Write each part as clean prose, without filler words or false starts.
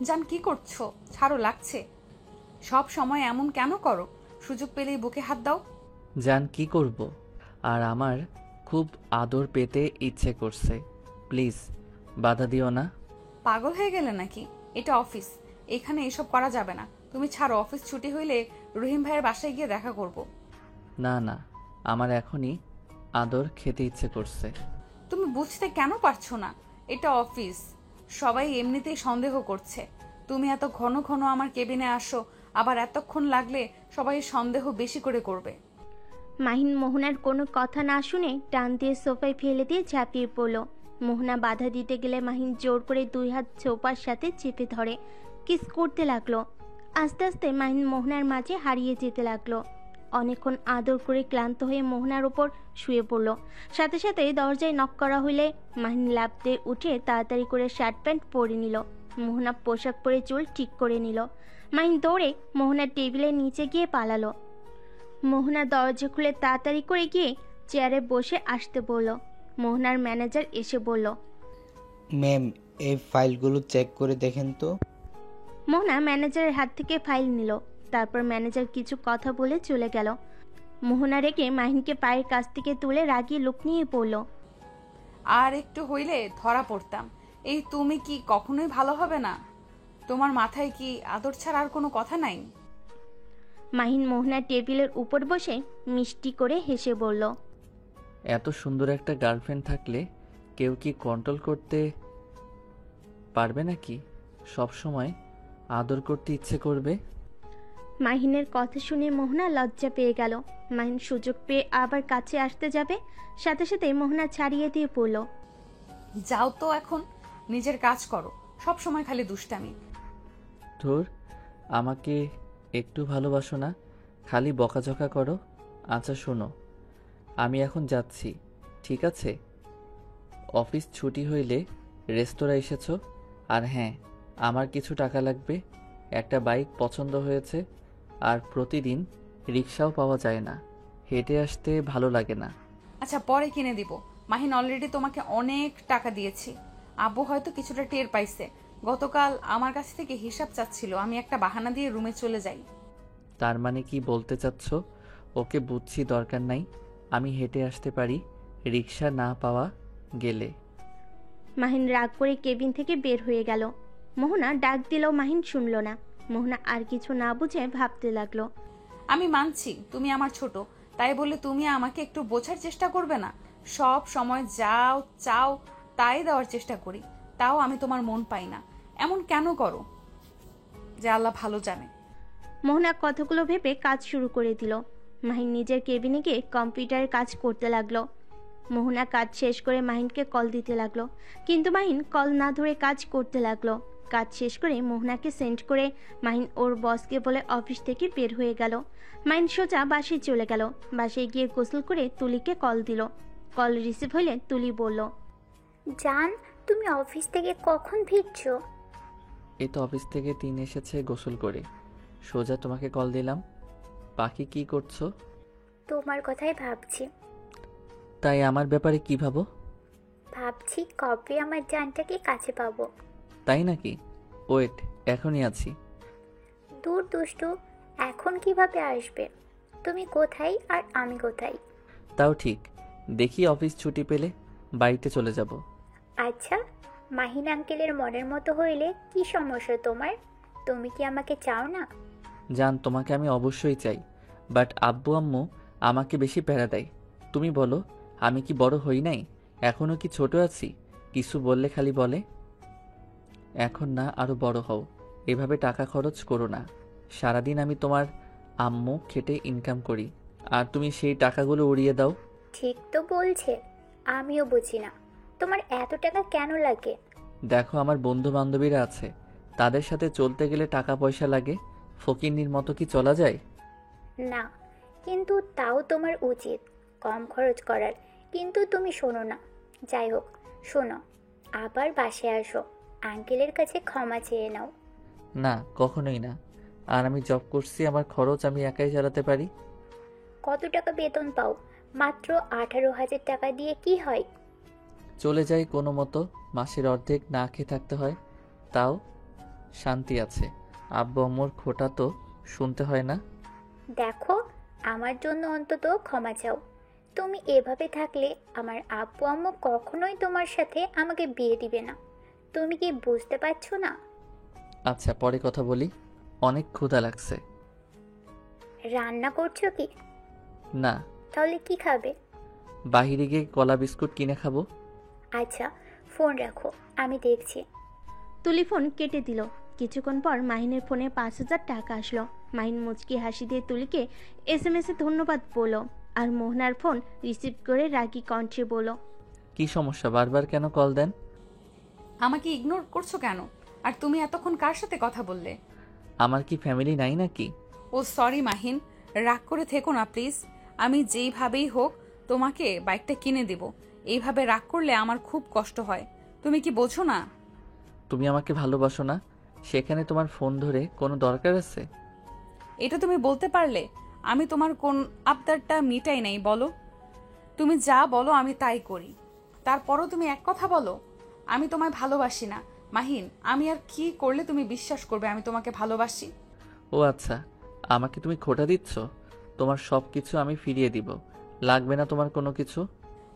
জান কি করছো? ছাড়ো, লাগছে। সব সময় এমন কেন করো? সুযোগ পেলেই বুকে হাত দাও। জান কি করব? আর আমার খুব আদর পেতে ইচ্ছে করছে। প্লিজ বাধা দিও না। পাগল হয়ে গেলে নাকি? এটা অফিস, এখানে এসব করা যাবে না। তুমি ছাড়ো, অফিস ছুটি হইলে রহিম ভাইয়ের বাসায় গিয়ে দেখা করব। না না, আমার এখনই আদর খেতে ইচ্ছে করছে। তুমি বুঝতে কেন পারছো না? এটা অফিস, সবাই এমনিতেই সন্দেহ করছে। তুমি এত ঘন ঘন আমার কেবিনে আসো, আবার এতক্ষণ লাগলে সবাই সন্দেহ বেশি করে করবে। মাহিন মোহনার কোনো কথা না শুনে টান দিয়ে সোফায় ফেলে দিয়ে ঝাঁপিয়ে পড়ল। মোহনা বাধা দিতে গেলে মাহিন জোর করে 2 হাত সোফার সাথে চেপে ধরে কিস করতে লাগলো। আস্তে আস্তে মাহিন মোহনার মাঝে হারিয়ে যেতে লাগলো। অনেকক্ষণ আদর করে ক্লান্ত হয়ে মোহনার ওপর শুয়ে পড়ল। সাথে সাথে দরজায় নক করা হইলে মাহিন লাফ দিয়ে উঠে তাড়াতাড়ি করে শার্ট প্যান্ট পরে নিল। মোহনা পোশাক পরে চুল ঠিক করে নিল। মাহিন দৌড়ে মোহনার টেবিলের নিচে গিয়ে পালালো। মোহনা দরজা খুলে তাড়াতাড়ি করে গিয়ে চেয়ারে বসে আসতে বলল। মোহনার ম্যানেজার এসে বলল, ম্যাম, এই ফাইলগুলো চেক করে দেখেন তো। মোহনা ম্যানেজারের হাত থেকে ফাইল নিল। তারপর ম্যানেজার কিছু কথা বলে চলে গেল। মোহনা রেগে মাহিনকে পায়ের কাছ থেকে তুলে রাগিয়ে লুক নিয়ে পড়ল। আর একটু হইলে ধরা পড়তাম। এই তুমি কি কখনোই ভালো হবে না? তোমার মাথায় কি আদর ছাড়া আর কোনো কথা নাই? মাহিন মোহনার টেবিলের উপর বসে মিষ্টি করে হেসে বলল, এত সুন্দর একটা গার্লফ্রেন্ড থাকলে কেউ কি কন্ট্রোল করতে পারবে নাকি? সব সময় আদর করতে ইচ্ছে করবে। মাহিনের কথা শুনে মোহনা লজ্জা পেয়ে গেল। মাহিন সুযোগ পেয়ে আবার কাছে আসতে যাবে, সাথে সাথে মোহনা ছাড়িয়ে দিয়ে পড়ল। যাও তো এখন, নিজের কাজ করো। সব সময় খালি দুষ্টামি। ধুর, আমাকে একটু ভালোবাসো না, খালি বকাঝকা করো। আচ্ছা শোনো, আমি এখন যাচ্ছি, ঠিক আছে? অফিস ছুটি হইলে রেস্তোরাঁ এসেছো। আর হ্যাঁ, আমার কিছু টাকা লাগবে। একটা বাইক পছন্দ হয়েছে, আর প্রতিদিন রিক্সাও পাওয়া যায় না, হেঁটে আসতে ভালো লাগে না। আচ্ছা, পরে কিনে দিব। মাহিন অলরেডি তোমাকে অনেক টাকা দিয়েছি। আব্বু হয়তো কিছুটা টের পাইছে। গতকাল আমার কাছ থেকে হিসাব চাচ্ছিল, আমি একটা বাহানা দিয়ে রুমে চলে যাই। তার মানে কি বলতে চাচ্ছ? ওকে বুঝছি, দরকার নাই, আমি হেঁটে আসতে পারি রিক্সা না পাওয়া গেলে। মাহিন রাগ করে কেবিন থেকে বের হয়ে গেল। মোহনা ডাক দিলেও মাহিন শুনল না। মোহনা আর কিছু না বুঝে ভাবতে লাগলো। আমি মানছি তুমি আমার ছোট, তাই বলে তুমি আমাকে একটু বোঝার চেষ্টা করবে না? সব সময় যাও চাও তাই দেওয়ার চেষ্টা করি, তাও আমি তোমার মন পাই না। এমন কেন করো যে আল্লাহ ভালো জানে। মোহনা কথাগুলো ভেবে কাজ শুরু করে দিল। মাহিন নিজের কেবিনে গিয়ে কম্পিউটারে কাজ করতে লাগলো। মোহনা কাজ শেষ করে মাহিনকে কল দিতে লাগলো, কিন্তু মাহিন কল না ধরে কাজ করতে লাগলো। কাজ শেষ করে মোহনাকে সেন্ড করে মাহিন ওর বসকে বলে অফিস থেকে বের হয়ে গেল। মাহিন সোজা বাসায় চলে গেল। বাসায় গিয়ে গোসল করে তুলিকে কল দিল। কল রিসিভ হলে তুলি বলল, জান, তুমি অফিস থেকে কখন ফিরছো? এই তো অফিস থেকে 3 এসেছে গোসল করে, সোজা তোমাকে কল দিলাম। পাখি কি করছো? তোমার কথাই ভাবছি। তাই আমার ব্যাপারে কি ভাবো? ভাবছি কবে আমার জানটাকে কাছে পাবো। তাই নাকি? ওয়েট, এখনই আছি। দূর দুষ্টু, এখন কিভাবে আসবে? তুমি কোথায় আর আমি কোথায়? তাও ঠিক, দেখি অফিস ছুটি পেলে বাড়িতে চলে যাব। আচ্ছা, মাহিন আঙ্কেলের মনের মতো হইলে কি সমস্যা তোমার? তুমি কি আমাকে চাও না? জান, তোমাকে আমি অবশ্যই চাই, বাট আব্বু আম্মু আমাকে বেশি প্যারা দেয়। তুমি বলো, আমি কি বড় হই নাই? এখনো কি ছোট আছি? কিছু বললে খালি বলে এখন না, আরো বড় হও, এভাবে টাকা খরচ করো না। সারাদিন আমি তোমার আম্মু খেটে ইনকাম করি, আর তুমি সেই টাকাগুলো উড়িয়ে দাও। ঠিক তো বলছে, আমিও বুঝি না তোমার এত টাকা কেন লাগে। দেখো, আমার বন্ধু বান্ধবীরা আছে, তাদের সাথে চলতে গেলে টাকা পয়সা লাগে। ফকিন্নির মতো কি চলা যায়? না, কিন্তু তাও তোমার উচিত কম খরচ করার। কিন্তু তুমি শোনো না। যাই হোক, শোনো, আবার বাসায় আসো, আঙ্কেলের কাছে ক্ষমা চেয়ে নাও। না, কখনোই না। আর আমি জব করছি, আমার খরচ আমি একাই চালাতে পারি। কত টাকা বেতন পাও? মাত্র 18,000 টাকা দিয়ে কি হয়? চলে যাই কোনো মতো, মাসের অর্ধেক না খেয়ে থাকতে হয়। তাও শান্তি আছে। আব্বু আম্মুর খোটা তো শুনতে হয় না। দেখো, আমার জন্য অন্তত ক্ষমা চাও। তুমি এভাবে থাকলে আমার আব্বু আম্মু কখনোই তোমার সাথে আমাকে বিয়ে দিবে না। তুমি কি বুঝতে পারছো না? আচ্ছা, পরে কথা বলি। অনেক ক্ষুধা লাগছে। রান্না করছো কি? না, তাহলে কি খাবে? বাহিরে গিয়ে কলা বিস্কুট কিনে খাবো। আচ্ছা, ফোন রাখো, আমি দেখছি। তুলি ফোন কেটে দিল। কিছুক্ষণ পর মাহিনের ফোনে 5,000 টাকা আসলো। মাহিন মুচকি হাসি দিয়ে তুলিকে SMS-এ ধন্যবাদ বলল, আর মোহনার ফোন রিসিভ করে রাগী কণ্ঠে বলল, কি সমস্যা, বারবার কেন কল দেন? আমাকে ইগনোর করছো কেন? আর তুমি এতক্ষণ কার সাথে কথা বললে? আমার কি ফ্যামিলি নাই নাকি? ও সরি মাহিন, রাগ করে থেকো না প্লিজ। আমি যেইভাবেই হোক তোমাকে বাইকটা কিনে দেব। এইভাবে রাগ করলে আমার খুব কষ্ট হয়। তুমি কি বোঝো না? তুমি আমাকে ভালোবাসো না, সেখানে তোমার ফোন ধরে কোনো দরকার আছে? এটা তুমি বলতে পারলে? আমি তোমার কোন আবদারটা মিটাই নাই বলো? তুমি যা বলো আমি তাই করি। তারপরও তুমি এক কথা বলো, আমি তোমায় ভালোবাসি না। মাহিন, আমি আর কি করলে তুমি বিশ্বাস করবে আমি তোমাকে ভালোবাসি? ও আচ্ছা, আমাকে তুমি খোটা দিচ্ছ? তোমার সব কিছু আমি ফিরিয়ে দিব, লাগবে না তোমার কোনো কিছু।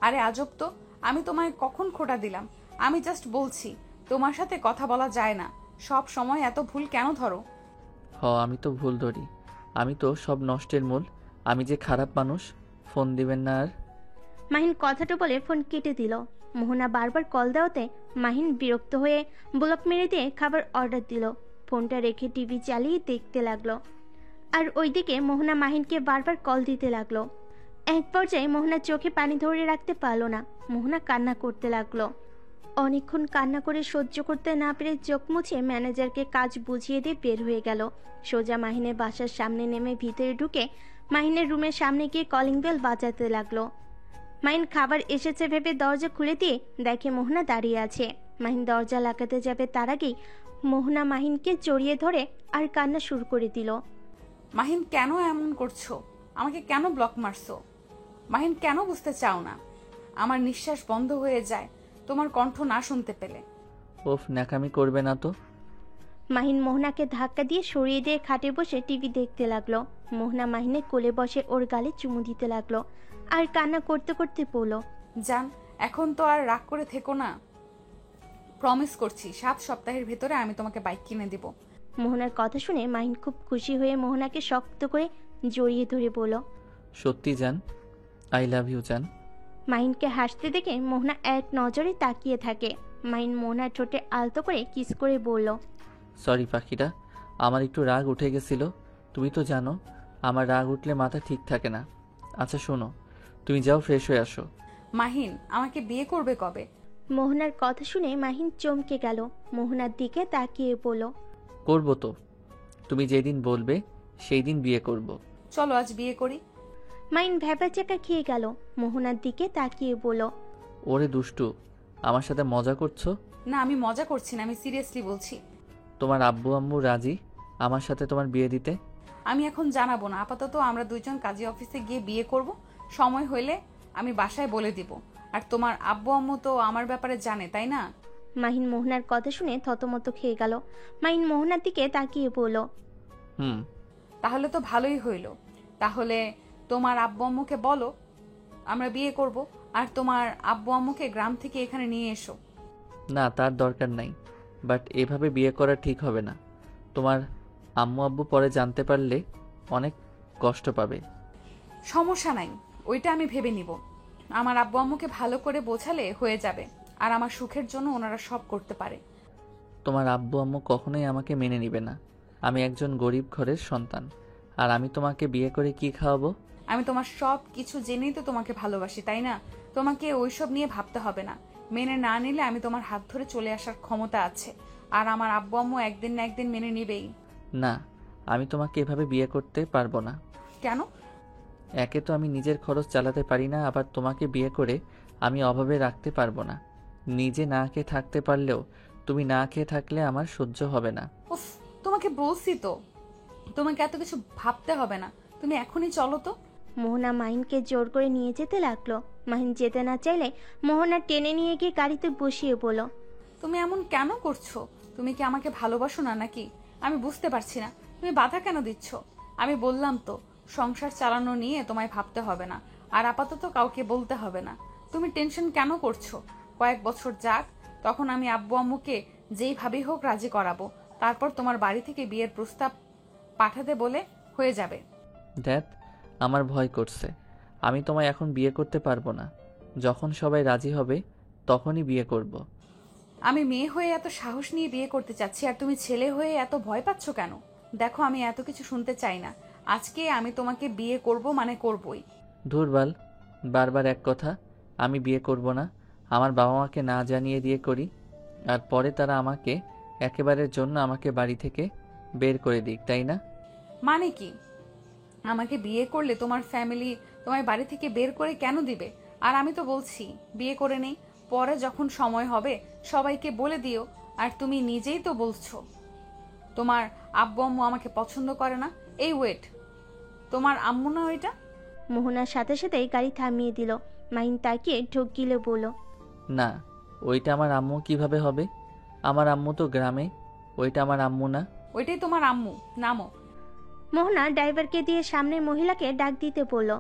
আরে আজব তো, আমি তোমায় কখন খোটা দিলাম? আমি জাস্ট বলছি তোমার সাথে কথা বলা যায় না। সব সময় এত ভুল কেন ধরো? আমি তো ভুল ধরি। আমি তো সব নষ্টের মূল। আমি যে খারাপ মানুষ। ফোন দিবেন না আর। মাহিন কথাটা বলে ফোন কেটে দিল। মোহনা বারবার কল দেওয়াতে মাহিন বিরক্ত হয়ে ব্লক মেরে দিয়ে খাবার অর্ডার দিল। ফোনটা রেখে টিভি চালিয়ে দেখতে লাগলো। আর ওইদিকে মোহনা মাহিনকে বারবার কল দিতে লাগলো। এক পর্যায়ে মোহনা চোখে পানি ধরে রাখতে পারলো না। মোহনা কান্না করতে লাগলো। অনেকক্ষণ কান্না করে সহ্য করতে না পেরে চোখ মুছে ম্যানেজারকে কাজ বুঝিয়ে দিয়ে বের হয়ে গেল। সোজা মাহিনের বাসার সামনে নেমে ভিতরে ঢুকে মাহিনের রুমের সামনে গিয়ে কলিং বেল বাজাতে লাগলো। মাহিন খাবার এসেছে ভেবে দরজা খুলে দিয়ে দেখে মোহনা দাঁড়িয়ে আছে। মাহিন দরজা লাগাতে যাবে তার আগেই মোহনা মাহিনকে জড়িয়ে ধরে আর কান্না শুরু করে দিল। মাহিন, কেন এমন করছো? আমাকে কেন ব্লক মারছো? মাহিন, কেন বুঝতে চাও না? আমার নিঃশ্বাস বন্ধ হয়ে যায় তোমার কণ্ঠ না শুনতে পেলে। ওফ, ন্যাকামি করবে না তো। মাহিন মোহনাকে ধাক্কা দিয়ে সরিয়ে দিয়ে খাটে বসে টিভি দেখতে লাগলো। মোহনা মাহিনের কোলে বসে ওর গালে চুমু দিতে লাগলো আর কান্না করতে করতে বলল, জান, এখন তো আর রাগ করে থেকো না। প্রমিস করছি 7 সপ্তাহের ভেতরে আমি তোমাকে বাইক কিনে দিব। মোহনার কথা শুনে মাহিন খুব খুশি হয়ে মোহনাকে শক্ত করে জড়িয়ে ধরে বলল। সত্যি জান, আই লাভ ইউ জান। মাহিনকে হাসতে দেখে মোহনা এক নজরে তাকিয়ে থাকে। মাহিন মোহনার ঠোঁটে আলতো করে কিস করে বলল, সরি পাখিটা, আমার একটু রাগ উঠে গেছিল। তুমি তো জানো আমার রাগ উঠলে মাথা ঠিক থাকে না। আচ্ছা শোনো, তুমি যাও ফ্রেশ হয়ে আসো। মাহিন, আমাকে বিয়ে করবে কবে? মোহনার কথা শুনে মাহিন চমকে গেল। মোহনার দিকে তাকিয়ে বলল, করবো তো, তুমি যেদিন বলবে সেই দিন বিয়ে করব। চলো আজ বিয়ে করি। মাহিন ভ্যাবাচাকা খেয়ে গেল। মোহনার দিকে তাকিয়ে বলল, ওরে দুষ্টু, আমার সাথে মজা করছো? না, আমি মজা করছি না, আমি সিরিয়াসলি বলছি। তোমার আব্বু আম্মু রাজি আমার সাথে তোমার বিয়ে দিতে? আমি এখন জানাবো না, আপাতত আমরা দুইজন কাজী অফিসে গিয়ে বিয়ে করব। সময় হইলে আমি বাসায় বলে দিব। আর তোমার আব্বু আম্মু তো আমার ব্যাপারে জানে, তাই না? মাহিন মোহনার কথা শুনে থতমত খেয়ে গেল। মাহিন মোহনার দিকে তাকিয়ে বলল, হুম। তাহলে তো ভালোই হইল। তাহলে তোমার আব্বু আম্মুকে বলো আমরা বিয়ে করব, আর তোমার আব্বু আম্মুকে গ্রাম থেকে এখানে নিয়ে এসো। না, তার দরকার নাই। বাট এভাবে বিয়ে করা ঠিক হবে না। তোমার আম্মু আব্বু পরে জানতে পারলে অনেক কষ্ট পাবে। সমস্যা নাই, ওইটা আমি ভেবে নিব। আমার আব্বু আম্মুকে ভালো করে বোঝালে হয়ে যাবে। আর আমার সুখের জন্য ওনারা সব করতে পারে। তোমার আব্বু আম্মু কখনোই আমাকে মেনে নিবে না। আমি একজন গরিব ঘরের সন্তান, আর আমি তোমাকে বিয়ে করে কি খাওয়াবো? আমি তোমার সব কিছু জেনেই তো তোমাকে ভালোবাসি, তাই না? তোমাকে ওইসব নিয়ে ভাবতে হবে না। মেনে না নিলে আমি তোমার হাত ধরে চলে আসার ক্ষমতা আছে। আর আমার আব্বু আম্মু একদিন না একদিন মেনে নিবেই। না, আমি তোমাকে এভাবে বিয়ে করতে পারবো না। কেন? একে তো আমি নিজের খরচ চালাতে পারি না, আবার তোমাকে বিয়ে করে আমি অভাবে রাখতে পারবো না। নিজে না খেয়ে থাকতে পারলেও তুমি না খেয়ে থাকলে আমার সহ্য হবে না। উফ, তোমাকে বলছি তো তোমাকে এত কিছু ভাবতে হবে না। তুমি এখনই চলো তো। মোহনা মাহিনকে জোর করে নিয়ে যেতে লাগলো। মাহিন যেতে না চাইলে মোহনা টেনে নিয়ে গিয়ে গাড়িতে বসিয়ে বলল, তুমি এমন কেন করছো? তুমি কি আমাকে ভালোবাসো না নাকি? আমি বুঝতে পারছি না, তুমি বাধা কেন দিচ্ছ? আমি বললাম তো, সংসার চালানো নিয়ে তোমায় ভাবতে হবে না, আর আপাতত কাউকে বলতে হবে না। তুমি টেনশন কেন করছো? কয়েক বছর যাক, তখন আমি আব্বু আম্মুকে যেইভাবেই হোক রাজি করাবো। তারপর তোমার বাড়ি থেকে বিয়ের প্রস্তাব পাঠাতে বলে হয়ে যাবে। ড্যাড, আমার ভয় করছে। আমি তোমায় এখন বিয়ে করতে পারবো না। যখন সবাই রাজি হবে তখনই বিয়ে করব। আমি মেয়ে হয়ে এত সাহস নিয়ে বিয়ে করতে চাচ্ছি, আর তুমি ছেলে হয়ে এত ভয় পাচ্ছ কেন? দেখো, আমি এত কিছু শুনতে চাই না। আজকে আমি তোমাকে বিয়ে করব মানে করবই। ধুরবাল, বারবার এক কথা। আমি বিয়ে করব না। আমার বাবা মাকে না জানিয়ে বিয়ে করি, আর পরে তারা আমাকে একেবারের জন্য আমাকে বাড়ি থেকে বের করে দিক, তাই না? মানে কি? আমাকে বিয়ে করলে তোমার ফ্যামিলি তোমায় বাড়ি থেকে বের করে কেন দিবে? আর আমি তো বলছি বিয়ে করে নেই, পরে যখন সময় হবে সবাইকে বলে দিও। আর তুমি নিজেই তো বলছো তোমার আব্বু আম্মু আমাকে পছন্দ করে না। এই ওয়েট, তোমার আম্মু না ওইটা? মোহনার সাথে সাথেই গাড়ি থামিয়ে দিল। মাহিন তাকিয়ে ঢোক গিলে বলল, না, ওইটা আমার আম্মু কিভাবে হবে? আমার আম্মু তো গ্রামে। ওইটা আমার আম্মু না। ওইটাই তোমার আম্মু, নামো। মোহনা ড্রাইভারকে দিয়ে সামনের মহিলাকে ডাক দিতে বলল।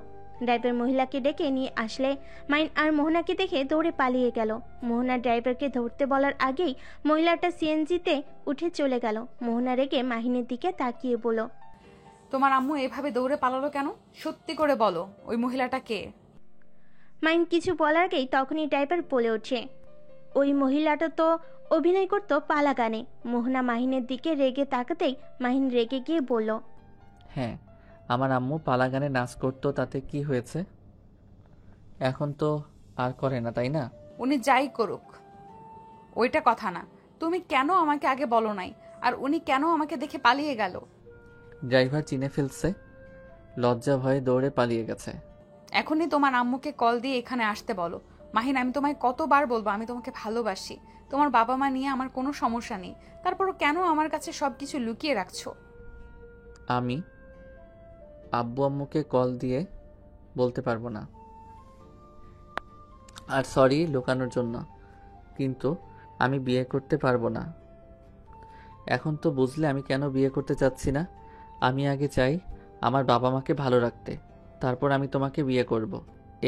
ড্রাইভার মহিলাকে ডেকে নিয়ে আসলে মাইন আর মোহনাকে দেখে দৌড়ে পালিয়ে গেল। মোহনা ড্রাইভারকে ধরতে বলার আগেই মহিলাটা সিএনজিতে উঠে চলে গেল। মোহনা রেগে মাহিনের দিকে তাকিয়ে বলল, তোমার আম্মু এভাবে দৌড়ে পালালো কেন? সত্যি করে বলো, ওই মহিলাটা কে? মাইন কিছু বলার আগেই তখনই ড্রাইভার বলে ওঠে, ওই মহিলাটা তো অভিনয় করতো পালা গানে। মোহনা মাহিনের দিকে রেগে তাকাতেই মাহিন রেগে গিয়ে বলল, হ্যাঁ, আমার আম্মু পালা গানে নাচ করতো, তাতে কি হয়েছে? এখন তো আর করে না, তাই না? উনি যাই করুক, ওইটা কথা না। তুমি কেন আমাকে আগে বলো নাই? আর উনি কেন আমাকে দেখে পালিয়ে গেল? ড্রাইভার চিনে ফেলছে, লজ্জা ভয়ে দৌড়ে পালিয়ে গেছে। এখনই তোমার আম্মুকে কল দিয়ে এখানে আসতে বলো। মাহিন, আমি তোমায় কতবার বলবো আমি তোমাকে ভালোবাসি। তোমার বাবা মা নিয়ে আমার কোনো সমস্যা নেই, তারপরও কেন আমার কাছে সবকিছু লুকিয়ে রাখছো? আমি আব্বু আম্মুকে কল দিয়ে বলতে পারবো না। আর সরি লুকানোর জন্য, কিন্তু আমি বিয়ে করতে পারবো না। এখন তো বুঝলে আমি কেন বিয়ে করতে চাচ্ছি না। আমি আগে চাই আমার বাবা মাকে ভালো রাখতে, তারপর আমি তোমাকে বিয়ে করব।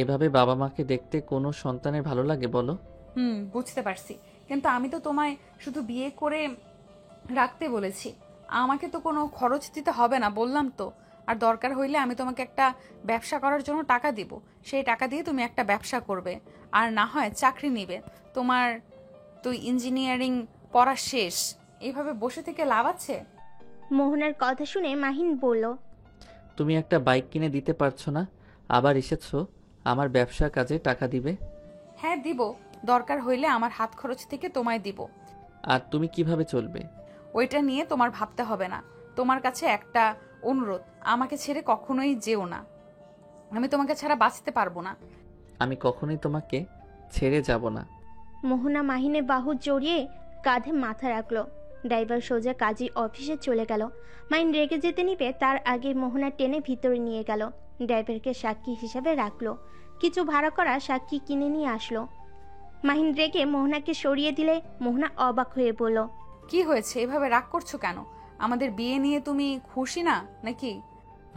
এভাবে বাবা মাকে দেখতে কোনো সন্তানের ভালো লাগে বলো? বুঝতে পারছি, কিন্তু আমি তো তোমায় শুধু বিয়ে করে রাখতে বলেছি। আমাকে তো কোনো খরচ দিতে হবে না, বললাম তো। আর দরকার হইলে আমি তোমাকে একটা ব্যবসা করার জন্য টাকা দিব। সেই টাকা দিয়ে তুমি একটা ব্যবসা করবে, আর না হয় চাকরি নিবে। তোমার তো ইঞ্জিনিয়ারিং পড়া শেষ, এইভাবে বসে থেকে লাভ আছে? মোহনার কথা শুনে মাহিন বলল, তুমি একটা বাইক কিনে দিতে পারছো না, আবার এসেছো আমার ব্যবসা কাজে টাকা দিবে। হ্যাঁ দিব, দরকার হইলে আমার হাত খরচ থেকে তোমায় দিব। আর তুমি কিভাবে চলবে? ওইটা নিয়ে তোমার ভাবতে হবে না। তোমার কাছে একটা অনুরোধ, আমাকে ছেড়ে কখনোই যেও না। আমি তোমাকে ছাড়া বাঁচতে পারবো না। আমি কখনোই তোমাকে ছেড়ে যাব না। মোহনা মাহিনের বাহু জড়িয়ে কাঁধে মাথা রাখলো। ড্রাইভার সোজা কাজী অফিসে চলে গেল। মাহিন রেগে যেতে নিবে তার আগে মোহনা টেনে ভিতরে নিয়ে গেল। ড্রাইভারকে সাক্ষী হিসাবে রাখলো। কিছু ভাড়া করা সাক্ষী কিনে নিয়ে আসলো। মাহিন রেগে মোহনাকে সরিয়ে দিলে মোহনা অবাক হয়ে বলল, কি হয়েছে? এভাবে রাগ করছো কেন? আমাদের বিয়ে নিয়ে তুমি খুশি না নাকি?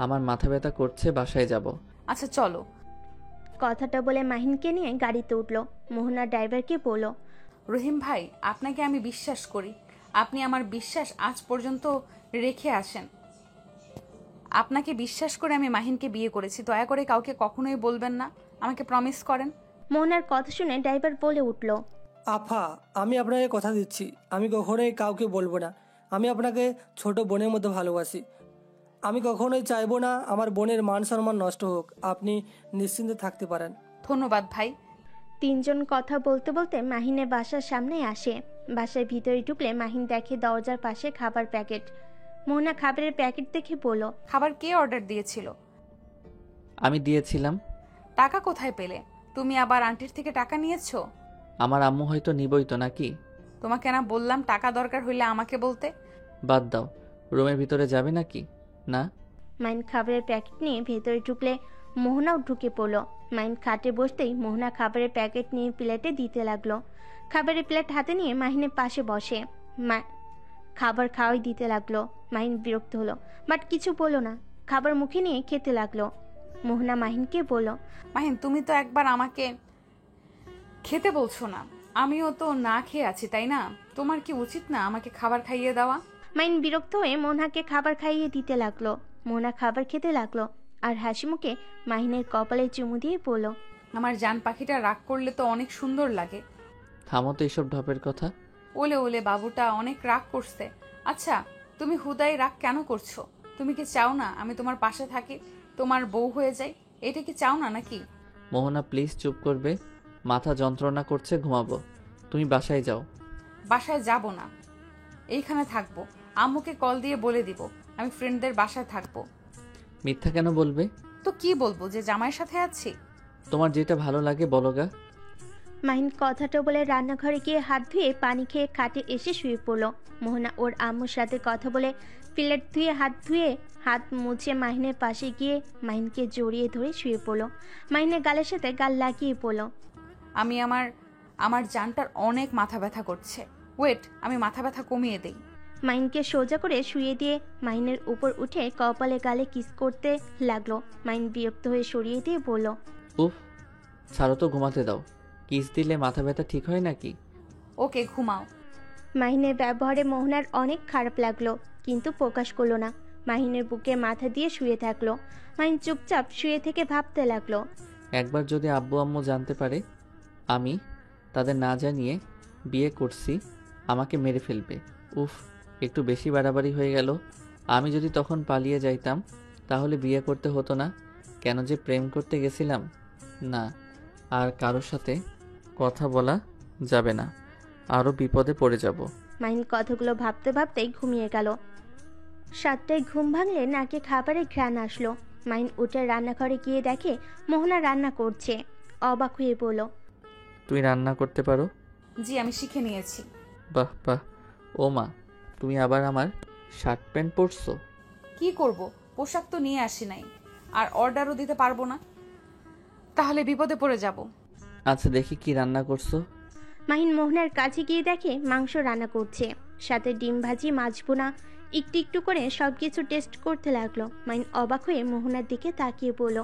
আমার মাথা ব্যথা করছে, বাসায় যাব। আচ্ছা চলো। কথাটা বলে মাহিনকে নিয়ে গাড়িতে উঠল। মোহনা ড্রাইভারকে বলল, রহিম ভাই, আপনাকে আমি বিশ্বাস করি। আপনি আমার বিশ্বাস আজ পর্যন্ত রেখে আসেন। আপনাকে বিশ্বাস করে আমি মাহিনকে বিয়ে করেছি। দয়া করে কাউকে কখনোই বলবেন না, আমাকে প্রমিস করেন। মোহনার কথা শুনে ড্রাইভার বলে উঠল, আফা, আমি আপনাকে কথা দিচ্ছি, আমি কখনোই কাউকে বলবো না। আমি আপনাকে ছোট বোনের মতো ভালোবাসি। আমি কখনোই চাইবো না আমার বোনের মান সম্মান নষ্ট হোক। আপনি নিশ্চিন্তে থাকতে পারেন। ধন্যবাদ ভাই। তিনজন কথা বলতে বলতে মাহিনের বাসার সামনে আসে। বাসার ভিতরে ঢুকলে মাহিন দেখে দরজার পাশে খাবার প্যাকেট। মোহনা খাবারের প্যাকেট দেখে বলল, খাবার কে অর্ডার দিয়েছিল? আমি দিয়েছিলাম। টাকা কোথায় পেলে? তুমি আবার আন্টির থেকে টাকা নিয়েছো? আমার আম্মু হয়তো নিবই তো নাকি? তোমাকে না বললাম টাকা দরকার হইলে আমাকে বলতে? বাদ দাও, রুমের ভিতরে যাবে নাকি? না। মাইন খাবারের প্যাকেট নিয়ে ভেতরে ঢুকলে মোহনাও ঢুকে পড়ল। মাইন খাটে বসতেই মোহনা খাবারের প্যাকেট নিয়ে প্লেটে দিতে লাগলো। খাবারের প্লেট হাতে নিয়ে মাহিনের পাশে বসে। খাবার খাওয়াই দিতে লাগলো। মাহিন বিরক্ত হলো, বাট কিছু বললো না। খাবার মুখে নিয়ে খেতে লাগলো। মোহনা মাহিনকে বলল, মাহিন, তুমি তো একবার আমাকে খেতে বলছো না, আমিও তো না খেয়ে আছি, তাই না? তোমার কি উচিত না আমাকে খাবার খাইয়ে দেওয়া? মাহিন বিরক্ত হয়ে মোহনাকে খাবার খাইয়ে দিতে লাগলো। মোহনা খাবার খেতে লাগলো আর হাসি মুখে মাহিনের কপালে চুমু দিয়ে বলল, আমার জান পাখিটা রাগ করলে তো অনেক সুন্দর লাগে। থামো তো এইসব ঢপের কথা। ওলে ওলে বাবুটা অনেক রাগ করছে। আচ্ছা, তুমি হুদাই রাগ কেন করছো? তুমি কি চাও না আমি তোমার পাশে থাকি, তোমার বউ হয়ে যাই? এটা কি চাও না নাকি? মোহনা প্লিজ চুপ করবে? মাথা যন্ত্রণা করছে, ঘুমাবো। তুমি বাসায় যাও। বাসায় যাব না, এইখানে থাকবো। আম্মুকে কল দিয়ে বলে দিব আমি ফ্রেন্ডদের বাসায় থাকবো। মিথ্যা কেন বলবে? তো কি বলবো, যে জামাইয়ের সাথে আছি? তোমার যেটা ভালো লাগে বলো গা। মাহিন কথাটা বলে রান্নাঘরে গিয়ে হাত ধুয়ে পানি খেয়ে খাটে এসে শুয়ে পড়ল। মোহনা ওর আম্মুর সাথে কথা বলে প্লেট ধুয়ে হাত মুছে মাহিনের পাশে গিয়ে মাহিনকে জড়িয়ে ধরে শুয়ে পড়ল। মাহিনের গালের সাথে গাল লাগিয়ে পড়ল, আমি আমার জানটার অনেক মাথা ব্যথা করছে। ওয়েট, আমি মাথা ব্যথা কমিয়ে দেই। মাহিনকে সোজা করে শুয়ে দিয়ে মাহিনের উপর উঠে কপালে গালে কিস করতে লাগলো। মাহিন বিরক্ত হয়ে সরিয়ে দিয়ে বলল, উফ, ছাড়ো তো, ঘুমাতে দাও। কিস দিলে মাথা ব্যথা ঠিক হয় নাকি? ওকে, ঘুমাও। মাহিনের ব্যবহারে মোহনার অনেক খারাপ লাগলো, কিন্তু প্রকাশ করলো না। মাহিনের বুকে মাথা দিয়ে শুয়ে থাকলো। মাহিন চুপচাপ শুয়ে থেকে ভাবতে লাগলো, একবার যদি আব্বু আম্মু জানতে পারে আমি তাদের না জানিয়ে বিয়ে করছি, আমাকে মেরে ফেলবে। উফ, একটু বেশি বাড়াবাড়ি হয়ে গেল। আমি যদি তখন পালিয়ে যাইতাম তাহলে বিয়ে করতে হতো না। কেন যে প্রেম করতে গেছিলাম। না, আর কারোর সাথে কথা বলা যাবে না, আরও বিপদে পড়ে যাব। মাহিন কথাগুলো ভাবতে ভাবতেই ঘুমিয়ে গেল। 7টায় ঘুম ভাঙলে নাকে খাবারের ঘ্রাণ আসলো। মাহিন উঠে রান্নাঘরে গিয়ে দেখে মোহনা রান্না করছে। অবাক হয়ে বলল, তুই রান্না করতে পারো? জি, আমি শিখে নিয়েছি। বাহ বাহ। ও মা, তুমি আবার আমার শার্ট প্যান্ট পরছো? কি করব, পোশাক তো নিয়ে আসি নাই, আর অর্ডারও দিতে পারবো না, তাহলে বিপদে পড়ে যাব। আচ্ছা, দেখি কি রান্না করছো। মাহিন মোহনার কাছে গিয়ে দেখে মাংস রান্না করছে, সাথে ডিম ভাজি, মাছ ভুনা। একটু একটু করে সবকিছু টেস্ট করতে লাগলো। মাহিন অবাক হয়ে মোহনার দিকে তাকিয়ে বলল,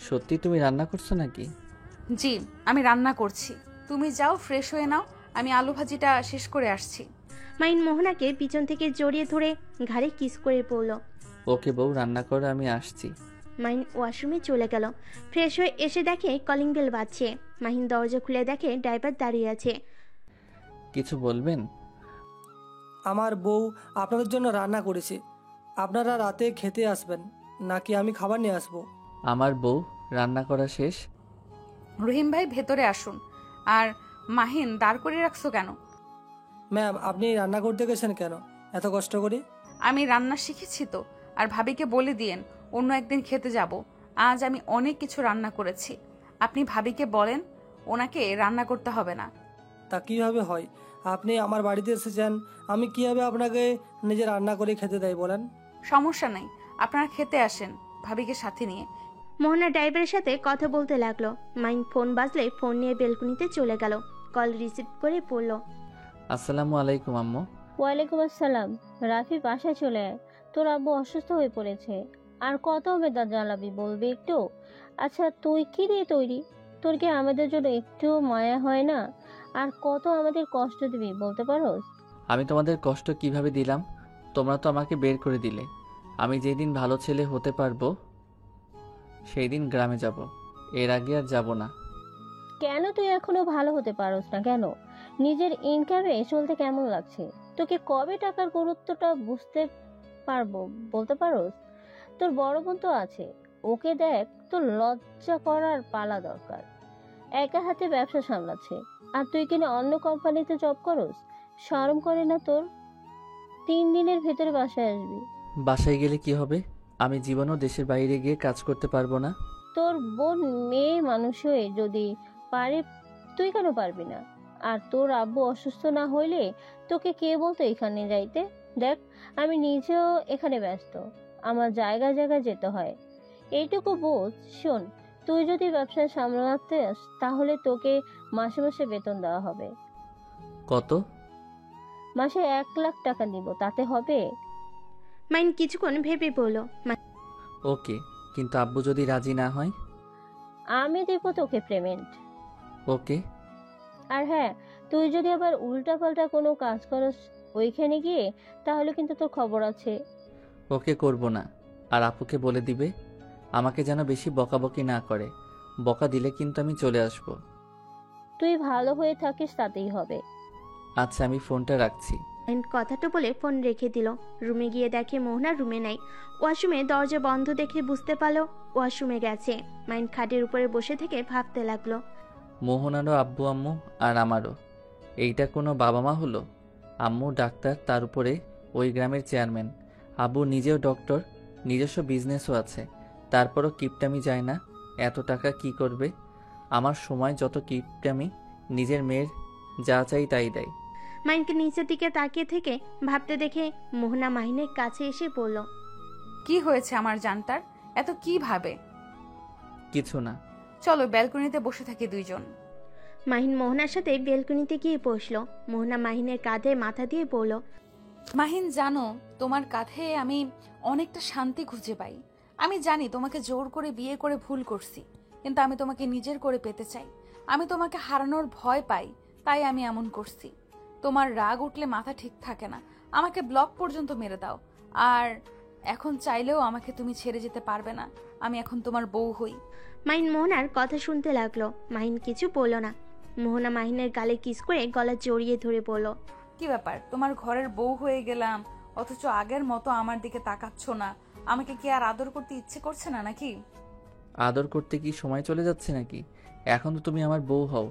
সত্যি তুমি রান্না করছো নাকি? জি, আমি রান্না করছি। তুমি যাও, ফ্রেশ হয়ে নাও, আমি আলু ভাজিটা শেষ করে আসছি। মাহিন মোহনাকে পিছন থেকে জড়িয়ে ধরে ঘাড়ে কিস করে পড়ল। ওকে বউ, রান্না করো, আমি আসছি। মাহিন ওয়াশরুমে চলে গেল। ফ্রেশ হয়ে এসে দেখে কলিং বেল বাজছে। মাহিন দরজা খুলে দেখে ড্রাইভার দাঁড়িয়ে আছে। কিছু বলবেন? আমার বউ আপনাদের জন্য রান্না করেছে। আপনারা রাতে খেতে আসবেন নাকি আমি খাবার নিয়ে আসবো? আমার বউ রান্না করা শেষ। রহিম ভাই, ভেতরে আসুন। আর মাহিন, দাঁড় করিয়ে রাখছো কেন? ম্যাম, আপনি রান্না করতে গেছেন কেন এত কষ্ট করে? আমি রান্না শিখেছি তো, আর ভাবিকে বলে দিয়েন অন্য একদিন খেতে যাব। আজ আমি অনেক কিছু রান্না করেছি। আপনি ভাবিকে বলেন ওনাকে রান্না করতে হবে না। তা কীভাবে হয়? আপনি আমার বাড়িতে এসেছেন, আমি কীভাবে আপনাকে নিজে রান্না করে খেতে দেয় বলেন? সমস্যা নাই, আপনারা খেতে আসেন ভাবিকে সাথে নিয়ে। মোহনা ড্রাইভারের সাথে কথা বলতে লাগলো। মাহিন ফোন বাজলে ফোন নিয়ে বেলকুনিতে চলে গেল। কল রিসিভ করে পড়ল, আসসালামু আলাইকুম আম্মু। ওয়ালাইকুম আসসালাম। রাফি, বাসায় চলে আয়, তোর আব্বু অসুস্থ হয়ে পড়েছে। আর কত বেদা জ্বালাবি বলবি একটু? আচ্ছা, তুই কি দিয়ে তৈরি? তোর কি আমাদের জন্য একটু মায়া হয় না? আর কত আমাদের কষ্ট দিবি বলতে পারোস? আমি তোমাদের কষ্ট কিভাবে দিলাম? তোমরা তো আমাকে বের করে দিলে। আমি যেদিন ভালো ছেলে হতে পারবো সেই দিন গ্রামে যাব, এর আগে আর যাব না। কেন তুই এখনো ভালো হতে পারোস না কেন? নিজের ইনকামে চলতে কেমন লাগছে? তোকে কবে টাকার গুরুত্বটা বুঝতে পারবো বলতে পারোস? তোর বড় বোন তো আছে, ওকে দেখ। তোর লজ্জা করার পালা দরকার। একা হাতে ব্যবসা সামলাচ্ছে, আর তুই কিনা অন্য কোম্পানিতে জব করস? শরম করে না তোর? 3 দিনের ভেতরে বাসায় আসবি। বাসায় গেলে কি হবে? আমি জীবনও দেশের বাইরে গিয়ে কাজ করতে পারবো না। তোর বোন মেয়ে মানুষ হয়ে যদি পারে, তুই কেন পারবি না? আর তোর আব্বু অসুস্থ না হইলে তোকে কে বলতো এখানে যাইতে? দেখ, আমি নিজেও এখানে ব্যস্ত, আমার জায়গায় জায়গায় যেতে হয়। এইটুকু বোঝ। শোন, তুই যদি ব্যবসা সামলাতে তাহলে তোকে মাসে মাসে বেতন দেওয়া হবে। কত? মাসে 1 লাখ টাকা দিব, তাতে হবে? মাহিন কিছুক্ষণ ভেবে বলল। ওকে, কিন্তু আব্বু যদি রাজি না হয়? আমি দেব তোকে পেমেন্ট। ওকে। আর হ্যাঁ, তুই যদি আবার উল্টাপাল্টা কোনো কাজ করস ওইখানে গিয়ে, তাহলে কিন্তু তোর খবর আছে। ওকে, করব না। আর আপুকে বলে দিবে আমাকে যেন বেশি বকাবকি না করে। বকা দিলে কিন্তু আমি চলে আসব। তুই ভালো হয়ে থাকিস তাতেই হবে। আচ্ছা, আমি ফোনটা রাখছি। মাহিন কথাটা বলে ফোন রেখে দিল। রুমে গিয়ে দেখে মোহনা রুমে নাই। ওয়াশরুমে দরজা বন্ধ দেখে বুঝতে পারলো ওয়াশরুমে গেছে। মাহিন খাটের উপরে বসে থেকে ভাবতে লাগলো। মোহনারও আব্বু আম্মু আর আমারও। এইটা কোনো বাবা মা হলো? আম্মু ডাক্তার, তার উপরে ওই গ্রামের চেয়ারম্যান। আব্বু নিজেও ডক্টর, নিজস্ব বিজনেসও আছে। তারপরও কিপটামি যায় না। এত টাকা কি করবে? আমার সময় যত কিপটামি, নিজের মেয়ের যা চাই তাই দেয়। মাহিনকে নিচের দিকে তাকিয়ে থেকে ভাবতে দেখে মোহনা মাহিনের কাছে এসে বলল। কি হয়েছে আমার জানতার? এত কি ভাবে? কিছু না। চলো ব্যালকনিতে বসে থাকি দুইজন। মাহিন মোহনার সাথে বেলকনিতে গিয়ে বসলো। মোহনা মাহিনের কাঁধে মাথা দিয়ে বলল। মাহিন, জানো তোমার কাঁধে আমি অনেকটা শান্তি খুঁজে পাই। আমি জানি তোমাকে জোর করে বিয়ে করে ভুল করছি, কিন্তু আমি তোমাকে নিজের করে পেতে চাই। আমি তোমাকে হারানোর ভয় পাই, তাই আমি এমন করছি। তোমার রাগ উঠলে মাথা ঠিক থাকে না, আমাকে ব্লক পর্যন্ত মেরে দাও। আর এখন চাইলেও আমাকে তুমি ছেড়ে যেতে পারবে না। আমি এখন তোমার বউ হই। মাহিন মোহনার কথা শুনতে লাগলো। মাহিন কিছু বলল না। মোহনা মাহিনের গালে কিস করে গলা জড়িয়ে ধরে বলল। কি ব্যাপার, তোমার ঘরের বউ হয়ে গেলাম, অথচ আগের মতো আমার দিকে তাকাচ্ছ না? আমাকে কি আর আদর করতে ইচ্ছে করছে না নাকি? আদর করতে কি সময় চলে যাচ্ছে নাকি? এখন তো তুমি আমার বউ হও,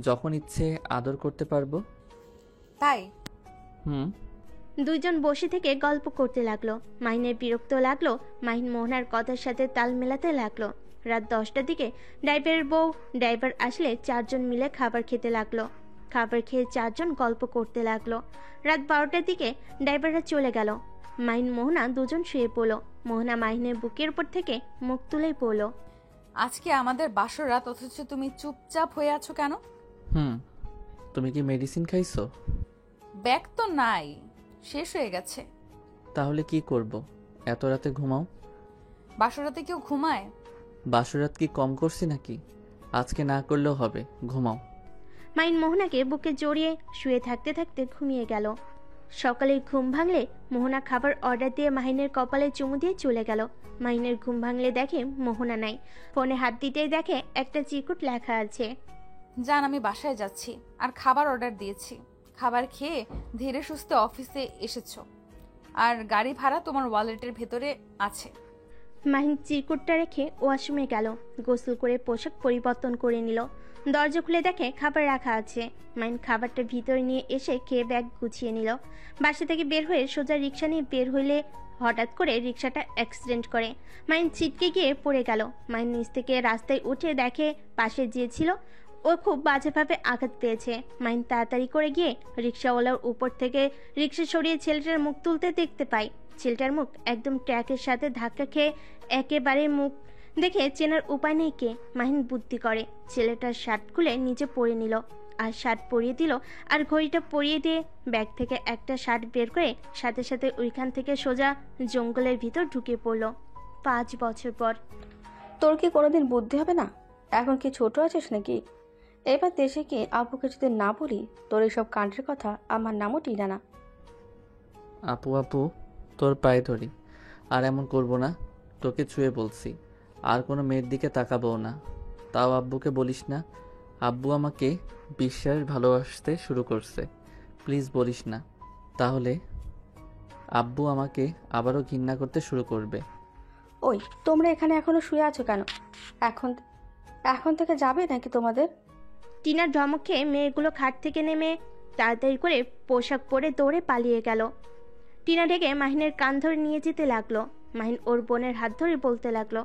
যখন ইচ্ছে আদর করতে পারবো। তাই? হুম। দুইজন বসে থেকে গল্প করতে লাগলো। মাহিনের বিরক্ত লাগলো। মাহিন মোহনার কথার সাথে তাল মেলাতে লাগলো। রাত 10টার দিকে ড্রাইভারের বউ ড্রাইভার আসলে 4জন মিলে খাবার খেতে লাগলো। খাবার খেয়ে 4জন গল্প করতে লাগলো। রাত 12টার দিকে ড্রাইভাররা চলে গেল। মাহিন মোহনা দুজন শুয়ে পড়লো। মোহনা মাহিনের বুকের উপর থেকে মুখ তুলেই পড়লো। আজকে আমাদের বাসর রাত, অথচ তুমি চুপচাপ হয়ে আছো কেন? তুমি কি মেডিসিন খাইছো? ব্যাগ তো নাই, শেষ হয়ে গেছে। তাহলে কি করব? এত রাতে ঘুমাও। বাসর রাতে কেউ ঘুমায়? বাসরাত কি কম করছি নাকি? আজকে না করলেও হবে, ঘুমাও। মাহিন মোহনাকে বুকে জড়িয়ে শুয়ে থাকতে থাকতে ঘুমিয়ে গেল। সকালে ঘুম ভাঙলে মোহনা খাবার অর্ডার দিয়ে মাহিনের কপালে চুমু দিয়ে চলে গেল। মাহিনের ঘুম ভাঙলে দেখে মোহনা নাই। ফোনে হাত দিতেই দেখে একটা চিরকুট লেখা আছে। জান, আমি বাসায় যাচ্ছি আর খাবার অর্ডার দিয়েছি। খাবার খেয়ে ধীরে সুস্থে অফিসে এসেছো, আর গাড়ি ভাড়া তোমার ওয়ালেটের ভেতরে আছে। মাহিন চিরকুটটা রেখে ওয়াশরুমে গেল। গোসল করে পোশাক পরিবর্তন করে নিল। দরজা খুলে দেখে খাবার রাখা আছে। মাহিন খাবারটা ভিতরে নিয়ে এসে খেয়ে ব্যাগ গুছিয়ে নিল। বাসা থেকে বের হয়ে সোজা রিক্সা নিয়ে বের হইলে হঠাৎ করে রিক্সাটা অ্যাক্সিডেন্ট করে। মাহিন ছিটকে গিয়ে পড়ে গেল। মাহিন নিচ থেকে রাস্তায় উঠে দেখে পাশে যে ছিল ও খুব বাজেভাবে আঘাত পেয়েছে। মাহিন তাড়াতাড়ি করে গিয়ে রিক্সাওয়ালার উপর থেকে রিক্সা সরিয়ে ছেলেটার মুখ তুলতে দেখতে পায়। ছেলেটার মুখ একদম ট্র্যাকের সাথে ধাক্কা খেয়ে একেবারে মুখ দেখে চেনার উপায় নেই কে। মাহিন বুদ্ধি করে ছেলেটার শার্ট খুলে নিচে পরে নিল, আর শার্ট পরিয়ে দিল, আর ঘড়িটা পরিয়ে দিয়ে ব্যাগ থেকে একটা শার্ট বের করে সাথে সাথে ওইখান থেকে সোজা জঙ্গলের ভিতর ঢুকে পড়ল। 5 বছর পর। তোর কি কোনোদিন বুদ্ধি হবে না? এখন কি ছোট আছিস নাকি? এবার দেশে কি আপুকে যদি না বলি তোর এইসব কাণ্ডের কথা, আমার নামও টিনা না। আপু আপু, তোর পায়ে ধরি, আর এমন করব না। তোকে ছুঁয়ে বলছি, আর কোনো মেয়ের দিকে তাকাবো না। তাও আব্বুকে বলিস না। আব্বু আমাকে বিশ্বাস ভালোবাসতে শুরু করছে। প্লিজ বলিস না, তাহলে আব্বু আমাকে আবারও ঘৃণা করতে শুরু করবে। ওই, তোমরা এখানে এখনো শুয়ে আছো কেন? এখন এখন থেকে যাবে নাকি তোমাদের? টিনার ধমক খেয়ে মেয়েগুলো খাট থেকে নেমে তাড়াতাড়ি করে পোশাক পরে দৌড়ে পালিয়ে গেল। টিনা ডেকে মাহিনের কান ধরে নিয়ে যেতে লাগলো। মাহিন ওর বোনের হাত ধরে বলতে লাগলো।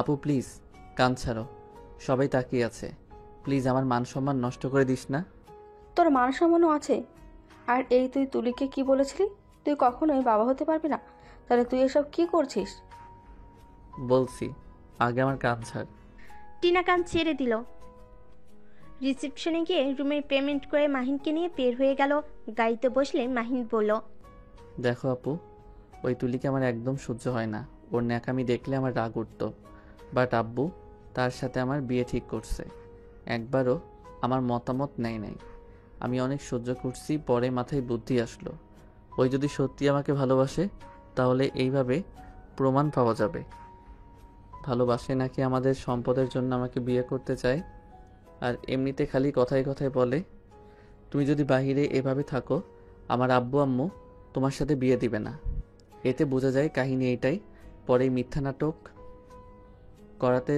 আপু প্লিজ, কান ছাড়ো, সবাই তাকিয়ে আছে। প্লিজ আমার মান সম্মান নষ্ট করে দিস না। তোর মান সম্মানও আছে? আর এই তুই তুলিকে কি বলেছিলি তুই কখনোই বাবা হতে পারবি না? তাহলে তুই এসব কি করছিস? বলছি, আগে আমার কান ছাড়। টিনা কান ছেড়ে দিল। রিসেপশনে গিয়ে রুমের পেমেন্ট করে মাহিনকে নিয়ে বের হয়ে গেল। গাড়িতে বসলে মাহিন বলল, দেখো আপু, ওই তুলিকে আমার একদম সহ্য হয় না। ওর ন্যাকামি দেখলে আমার রাগ উঠতো। বাট আব্বু তার সাথে আমার বিয়ে ঠিক করছে। একবারও আমার মতামত নেয় নাই। আমি অনেক সহ্য করছি, পরে মাথায় বুদ্ধি আসলো, ওই যদি সত্যি আমাকে ভালোবাসে তাহলে এইভাবে প্রমাণ পাওয়া যাবে। ভালোবাসে নাকি আমাদের সম্পদের জন্য আমাকে বিয়ে করতে চায়। আর এমনিতে খালি কথায় কথায় বলে, তুমি যদি বাহিরে এভাবে থাকো আমার আব্বু আম্মু তোমার সাথে বিয়ে দিবে না। এতে বোঝা যায় কাহিনী এইটাই। পরে মিথ্যা নাটক করাতে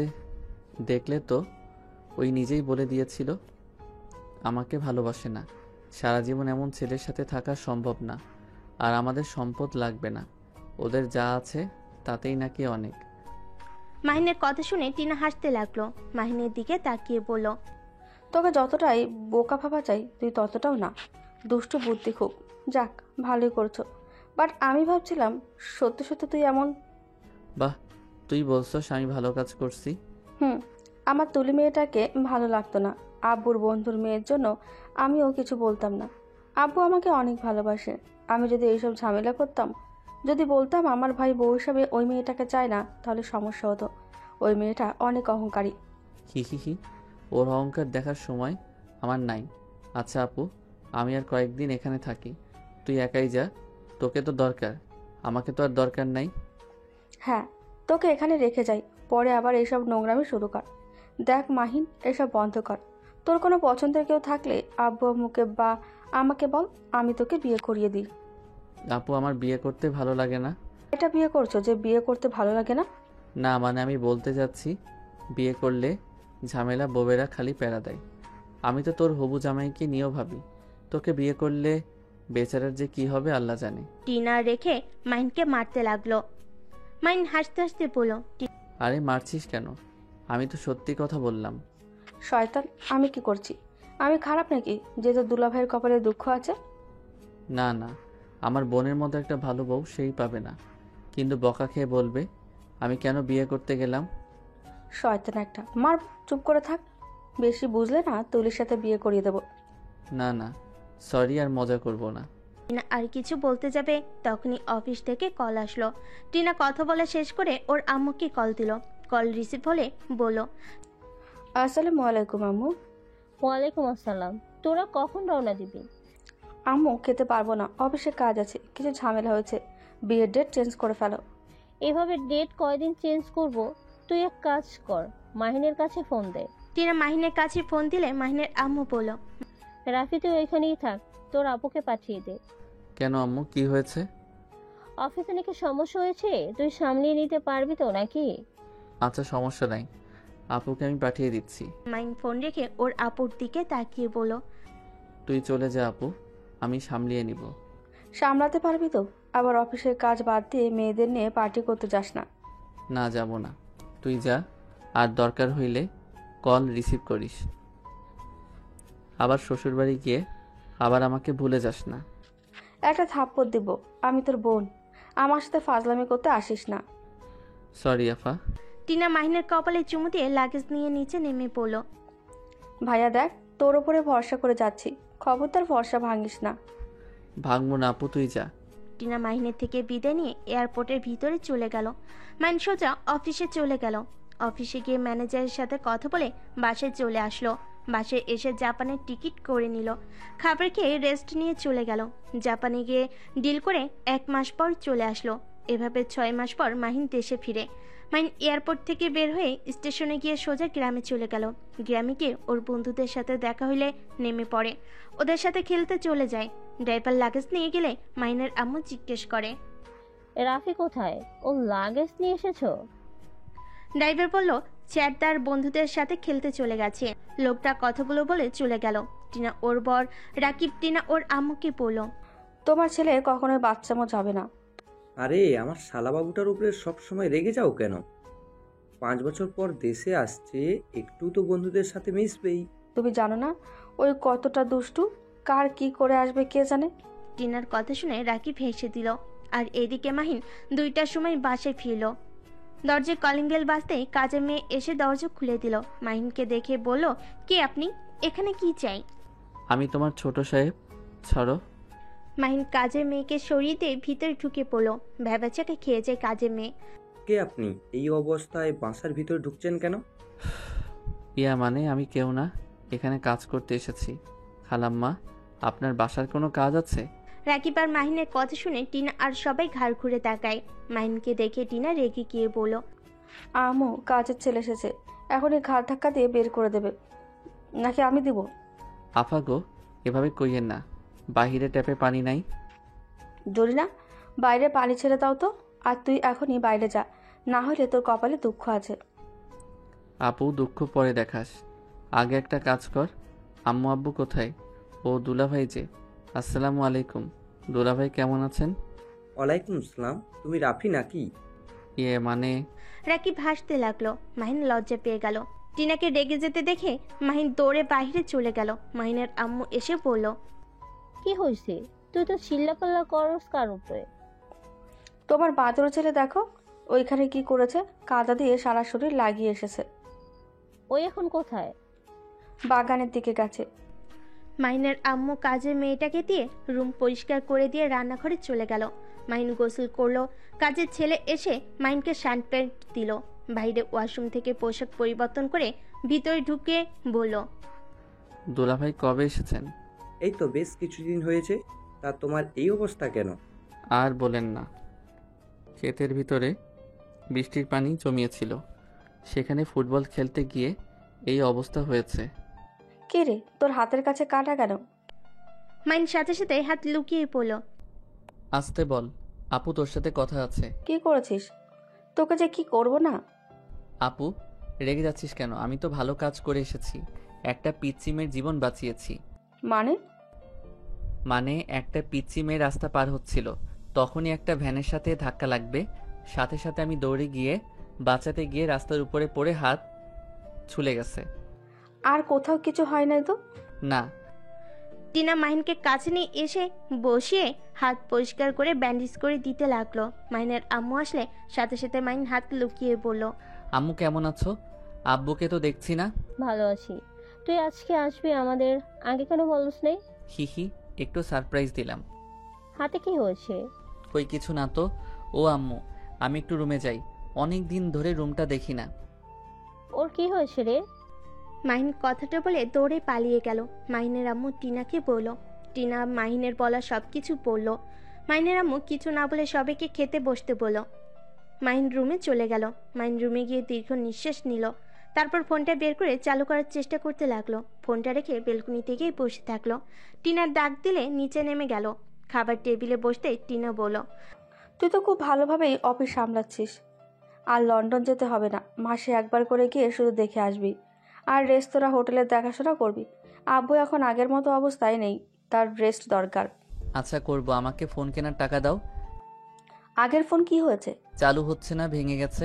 দেখলে তো ওই নিজেই বলে দিয়েছিল আমাকে ভালোবাসে না। সারা জীবন এমন ছেলের সাথে থাকা সম্ভব না। আর আমাদের সম্পদ লাগবে না, ওদের যা আছে তাতেই নাকি অনেক। মাহিনের কথা শুনে টিনা হাসতে লাগলো। মাহিনের দিকে তাকিয়ে বলল, তোকে যতটাই বোকা ভাবা চাই তুই ততটাও না। দুষ্টু বুদ্ধি খুব। যাক, ভালোই করছো। বাট আমি ভাবছিলাম সত্যি সত্যি তুই এমন। বাহ, তুই বলছস আমি ভালো কাজ করছি। আমার তুলি মেয়েটাকে ভালো লাগতো না। আব্বুর বন্ধুর মেয়ের জন্য আমিও কিছু বলতাম না। আব্বু আমাকে অনেক ভালোবাসে। আমি যদি এইসব ঝামেলা করতাম, যদি বলতাম আমার ভাই বউ হিসাবে ওই মেয়েটাকে চায় না, তাহলে সমস্যা হতো। ওই মেয়েটা অনেক অহংকারী। হি, ওর অহংকার দেখার সময় আমার নাই। আচ্ছা আপু, আমি আর কয়েকদিন এখানে থাকি, তুই একাই যা। তোকে তো দরকার, আমাকে তো আর দরকার নাই। হ্যাঁ, তোকে এখানে রেখে যাই, পরে আবার এইসব নোংরামি শুরু কর। দেখ মাহিন, এসব বন্ধ কর। তোর কোনো পছন্দের কেউ থাকলে আব্বু আম্মুকে বা আমাকে বল, আমি তোকে বিয়ে করিয়ে দিই। আপু, আমার বিয়ে করতে ভালো লাগে না। এটা বিয়ে করছো যে বিয়ে করতে ভালো লাগে না? না মানে আমি বলতে যাচ্ছি, বিয়ে করলে ঝামেলা বউয়েরা খালি প্যারা দেয়। আমি তো তোর হবু জামাইকে নিয়েও ভাবি। তোকে বিয়ে করলে বেচারার যে কি হবে আল্লাহ জানে। টিনা রেখে মাহিনকে মারতে লাগলো। মাহিন হাসতে হাসতে বলল, আরে মারছিস কেন? আমি তো সত্যি কথা বললাম। শয়তান, আমি কি করছি? আমি খারাপ নাকি যে তোর দুলাভাইয়ের কপালে দুঃখ আছে? না না, আমার বোনের মতো একটা ভালো বউ সেই পাবে না, কিন্তু বকা খেয়ে বলবে আমি কেন বিয়ে করতে গেলাম। শয়তান একটা, মার। চুপ করে থাক। বেশি বুঝলে না তুলির সাথে বিয়ে করিয়ে দেবো। না না, সরি, আর মজা করব না। টিনা আর কিছু বলতে যাবে তখনই অফিস থেকে কল আসলো। টিনা কথা বলা শেষ করে ওর আম্মুকে কল দিল। কল রিসিভ হলে বলল, আসসালামু আলাইকুম আম্মু। ওয়ালাইকুম আসসালাম। তোরা কখন রওনা দিবি? আম্মু, খেতে পারবো না, অফিসে কাজ আছে, কিছু ঝামেলা হয়েছে। বিয়ের ডেট চেঞ্জ করে ফেলো। এভাবে ডেট কয়দিন চেঞ্জ করব? তুই এক কাজ কর, মাহিনের কাছে ফোন দে। টিনা মাহিনের কাছে ফোন দিলে মাহিনের আম্মু বলল, রাফি তুই ওইখানেই থাক, তোর আপুকে পাঠিয়ে দে। কেন আম্মু, কি হয়েছে? অফিসে নাকি সমস্যা হয়েছে, তুই সামলিয়ে নিতে পারবি তো নাকি? আচ্ছা, সমস্যা নাই, আপুকে আমি পাঠিয়ে দিচ্ছি। মাহিন ফোন রেখে ওর আপুর দিকে তাকিয়ে বলল, তুই চলে যা আপু, আমি সামলিয়ে নিব। সামলাতে পারবি তো? আবার অফিসের কাজ বাদ দিয়ে মেয়েদের নিয়ে পার্টি করতে যাস না। না, যাব না, তুই যা। আর দরকার হইলে কল রিসিভ করিস। আবার শ্বশুরবাড়ি গিয়ে আবার আমাকে ভুলে যাস না। একটা থাপ্পড় দিব। আমি তোর বোন, আমার সাথে ফাজলামি করতে আসিস না। সরি আফা। টিনা মাহিনের কপালে চুমু দিয়ে লাগেজ নিয়ে নিচে নেমে পড়ল। ভাইয়া দেখ, তোর ওপরে ভরসা করে যাচ্ছি, খবরদার ভরসা ভাঙিস না। ভাঙবো না আপু, তুই যা। টিনা মাহিনের থেকে বিদায় নিয়ে এয়ারপোর্টের ভিতরে চলে গেল। মাহিন সোজা অফিসে চলে গেল। অফিসে গিয়ে ম্যানেজারের সাথে কথা বলে বাসায় চলে আসলো। বাসায় এসে জাপানের টিকিট করে নিল। খাবার খেয়ে রেস্ট নিয়ে চলে গেল। জাপানে গিয়ে ডিল করে 1 মাস পর চলে আসলো। এভাবে 6 মাস পর মাহিন দেশে ফিরে। মাহিন এয়ারপোর্ট থেকে বের হয়ে স্টেশনে গিয়ে সোজা গ্রামে চলে গেল। গ্রামে গিয়ে ওর বন্ধুদের সাথে দেখা হইলে নেমে পড়ে, ওদের সাথে খেলতে চলে যায়। ড্রাইভার লাগেজ নিয়ে গেলে মাহিনের আম্মু জিজ্ঞেস করে, রাফি কোথায়? ও লাগেজ নিয়ে এসেছো? ড্রাইভার বলল, চ্যাট তার বন্ধুদের সাথে খেলতে চলে গেছে। লোকটা কথাগুলো বলে চলে গেল। টিনা ওর বর রাকিব টিনা ওর আম্মুকে বলল, তোমার ছেলে কখনোই বাচ্চামো যাবে না। আরে আমার শালাবাবুটার উপরে সব সময় রেগে যাও কেন? 5 বছর পর দেশে আসছে, একটু তো বন্ধুদের সাথে মিশবেই। তুমি জানো না ওই কতটা দুষ্টু, কার কি করে আসবে কে জানে। টিনার কথা শুনে রাকিব হেসে দিল। আর এদিকে মাহিন 2টার সময় বাসায় ফিরল। দরজায় কলিং বেল বাজতেই কাজের মেয়ে এসে দরজা খুলে দিল। মাহিনকে দেখে বলল, কে আপনি? এখানে কি চাই? আমি তোমার ছোট সাহেব। ছাড়ো। মাহিন কাজের মেয়েকে সরিয়ে দিয়ে ভিতরে ঢুকে পড়লো। ভ্যাবাচাকে খেয়ে যায় কাজের মেয়ে। কে আপনি? এই অবস্থায় বাসার ভিতরে ঢুকছেন কেন? ইয়া মানে আমি কেউ না, এখানে কাজ করতে এসেছি। খালাম্মা, আপনার বাসার কোনো কাজ আছে? রাকিব আর মাহিনের কথা শুনে টিনা আর সবাই ঘাড় ঘুরে তাকায়। মাহিনকে দেখে টিনা রেগে গিয়ে বলল, আমু, কাজের ছেলে এসেছে, এখনই ঘাড় ধাক্কা দিয়ে বের করে দেবে, নাকি আমি দিব? আফা গো, এভাবে কইয়েন না, বাহিরে ট্যাপে পানি নাই। জরিনা, বাইরে পানি ছেড়ে দাও তো। আর তুই এখনই বাইরে যা, না হলে তোর কপালে দুঃখ আছে। আপু, দুঃখ পরে দেখাস, আগে একটা কাজ কর। আম্মু আব্বু কোথায়? ও দুলাভাই যে। আসসালামু আলাইকুম। দুলাভাই কেমন আছেন? ওয়ালাইকুম আসসালাম। তুমি রাফি নাকি? ইয়ে মানে রাকিব হাসতে লাগলো। মাহিন লজ্জা পেয়ে গেল। টিনাকে রেগে যেতে দেখে মাহিন দৌড়ে বাইরে চলে গেল। মাহিনের আম্মু এসে বলল, কি হয়েছে? তুই তো চিল্লাপাল্লা করস কার উপরে? তোমার বাদর ছেলে দেখো ওইখানে কি করেছে, কাদা দিয়ে সারা শরীর লাগিয়ে এসেছে। ওই এখন কোথায়? বাগানের দিকে গেছে। মাহিনের আম্মু কাজের মেয়েটাকে দিয়ে রুম পরিষ্কার করে দিয়ে রান্নাঘরে চলে গেল। মাহিন গোসল করলো। কাজের ছেলে এসে মাহিনকে শার্ট প্যান্ট দিল। বাইরে ওয়াশরুম থেকে পোশাক পরিবর্তন করে ভিতরে ঢুকে বলল, দুলাভাই কবে এসেছেন? এই তো বেশ কিছুদিন হয়েছে। তা তোমার এই অবস্থা কেন? আর বলেন না, ক্ষেতের ভিতরে বৃষ্টির পানি জমিয়েছিল, সেখানে ফুটবল খেলতে গিয়ে এই অবস্থা হয়েছে। কে রে, তোর হাতের কাছে কাটা কেন? মাহিন সাথে সাথে হাত লুকিয়ে পড়ল। আসতে বল, আপু তোর সাথে কথা আছে। কি করেছিস? তোকে যে কি করব না। আপু, রেগে যাচ্ছিস কেন? আমি তো ভালো কাজ করে এসেছি, একটা পিচ্চি মেয়ের জীবন বাঁচিয়েছি। মানে একটা পিচ্চি মেয়ে রাস্তা পার হচ্ছিল, তখনই একটা ভ্যানের সাথে ধাক্কা লাগবে, সাথে সাথে আমি দৌড়ে গিয়ে বাঁচাতে গিয়ে রাস্তার উপরে পড়ে হাত ছুলে গেছে। আর কোথাও কিছু হয় নাই তো? না। টিনা মাহিনকে কাছে নিয়ে এসে বসিয়ে হাত পরিষ্কার করে ব্যান্ডেজ করে দিতে লাগলো। মাহিনের আম্মু আসলে সাথে সাথে মাহিন হাত লুকিয়ে বলল, আম্মু কেমন আছো? আব্বুকে তো দেখছি না। ভালো আছি। তুই আজকে আসবি আমাদের, আগে কেন বলস নাই? হিহি, একটু সারপ্রাইজ দিলাম। হাতে কি হয়েছে? কই কিছু না তো। ও আম্মু, আমি একটু রুমে যাই, অনেক দিন ধরে রুমটা দেখি না। ওর কি হয়েছে রে? মাহিন কথাটা বলে দৌড়ে পালিয়ে গেল। মাহিনের আম্মু টিনাকে বলল। টিনা মাহিনের বলা সব কিছু বলল। মাহিনের আম্মু কিছু না বলে সবাইকে খেতে বসতে বলল। মাহিন রুমে চলে গেল। মাহিন রুমে গিয়ে দীর্ঘ নিঃশ্বাস নিল। তারপর ফোনটা বের করে চালু করার চেষ্টা করতে লাগলো। ফোনটা রেখে বেলকুনিতে গিয়ে বসে থাকলো। টিনার ডাক দিলে নিচে নেমে গেল। খাবার টেবিলে বসতে টিনা বলল, তুই তো খুব ভালোভাবেই অফিস সামলাচ্ছিস। আর লন্ডন যেতে হবে না, মাসে একবার করে গিয়ে শুধু দেখে আসবি। আর রেস্তোরাঁ হোটেলের দেখাশোনা করবি। আব্বু এখন আগের মতো অবস্থায় নেই, তার রেস্ট দরকার। আচ্ছা করব, আমাকে ফোন কেনার টাকা দাও। আগের ফোন কি হয়েছে? চালু হচ্ছে না, ভেঙে গেছে।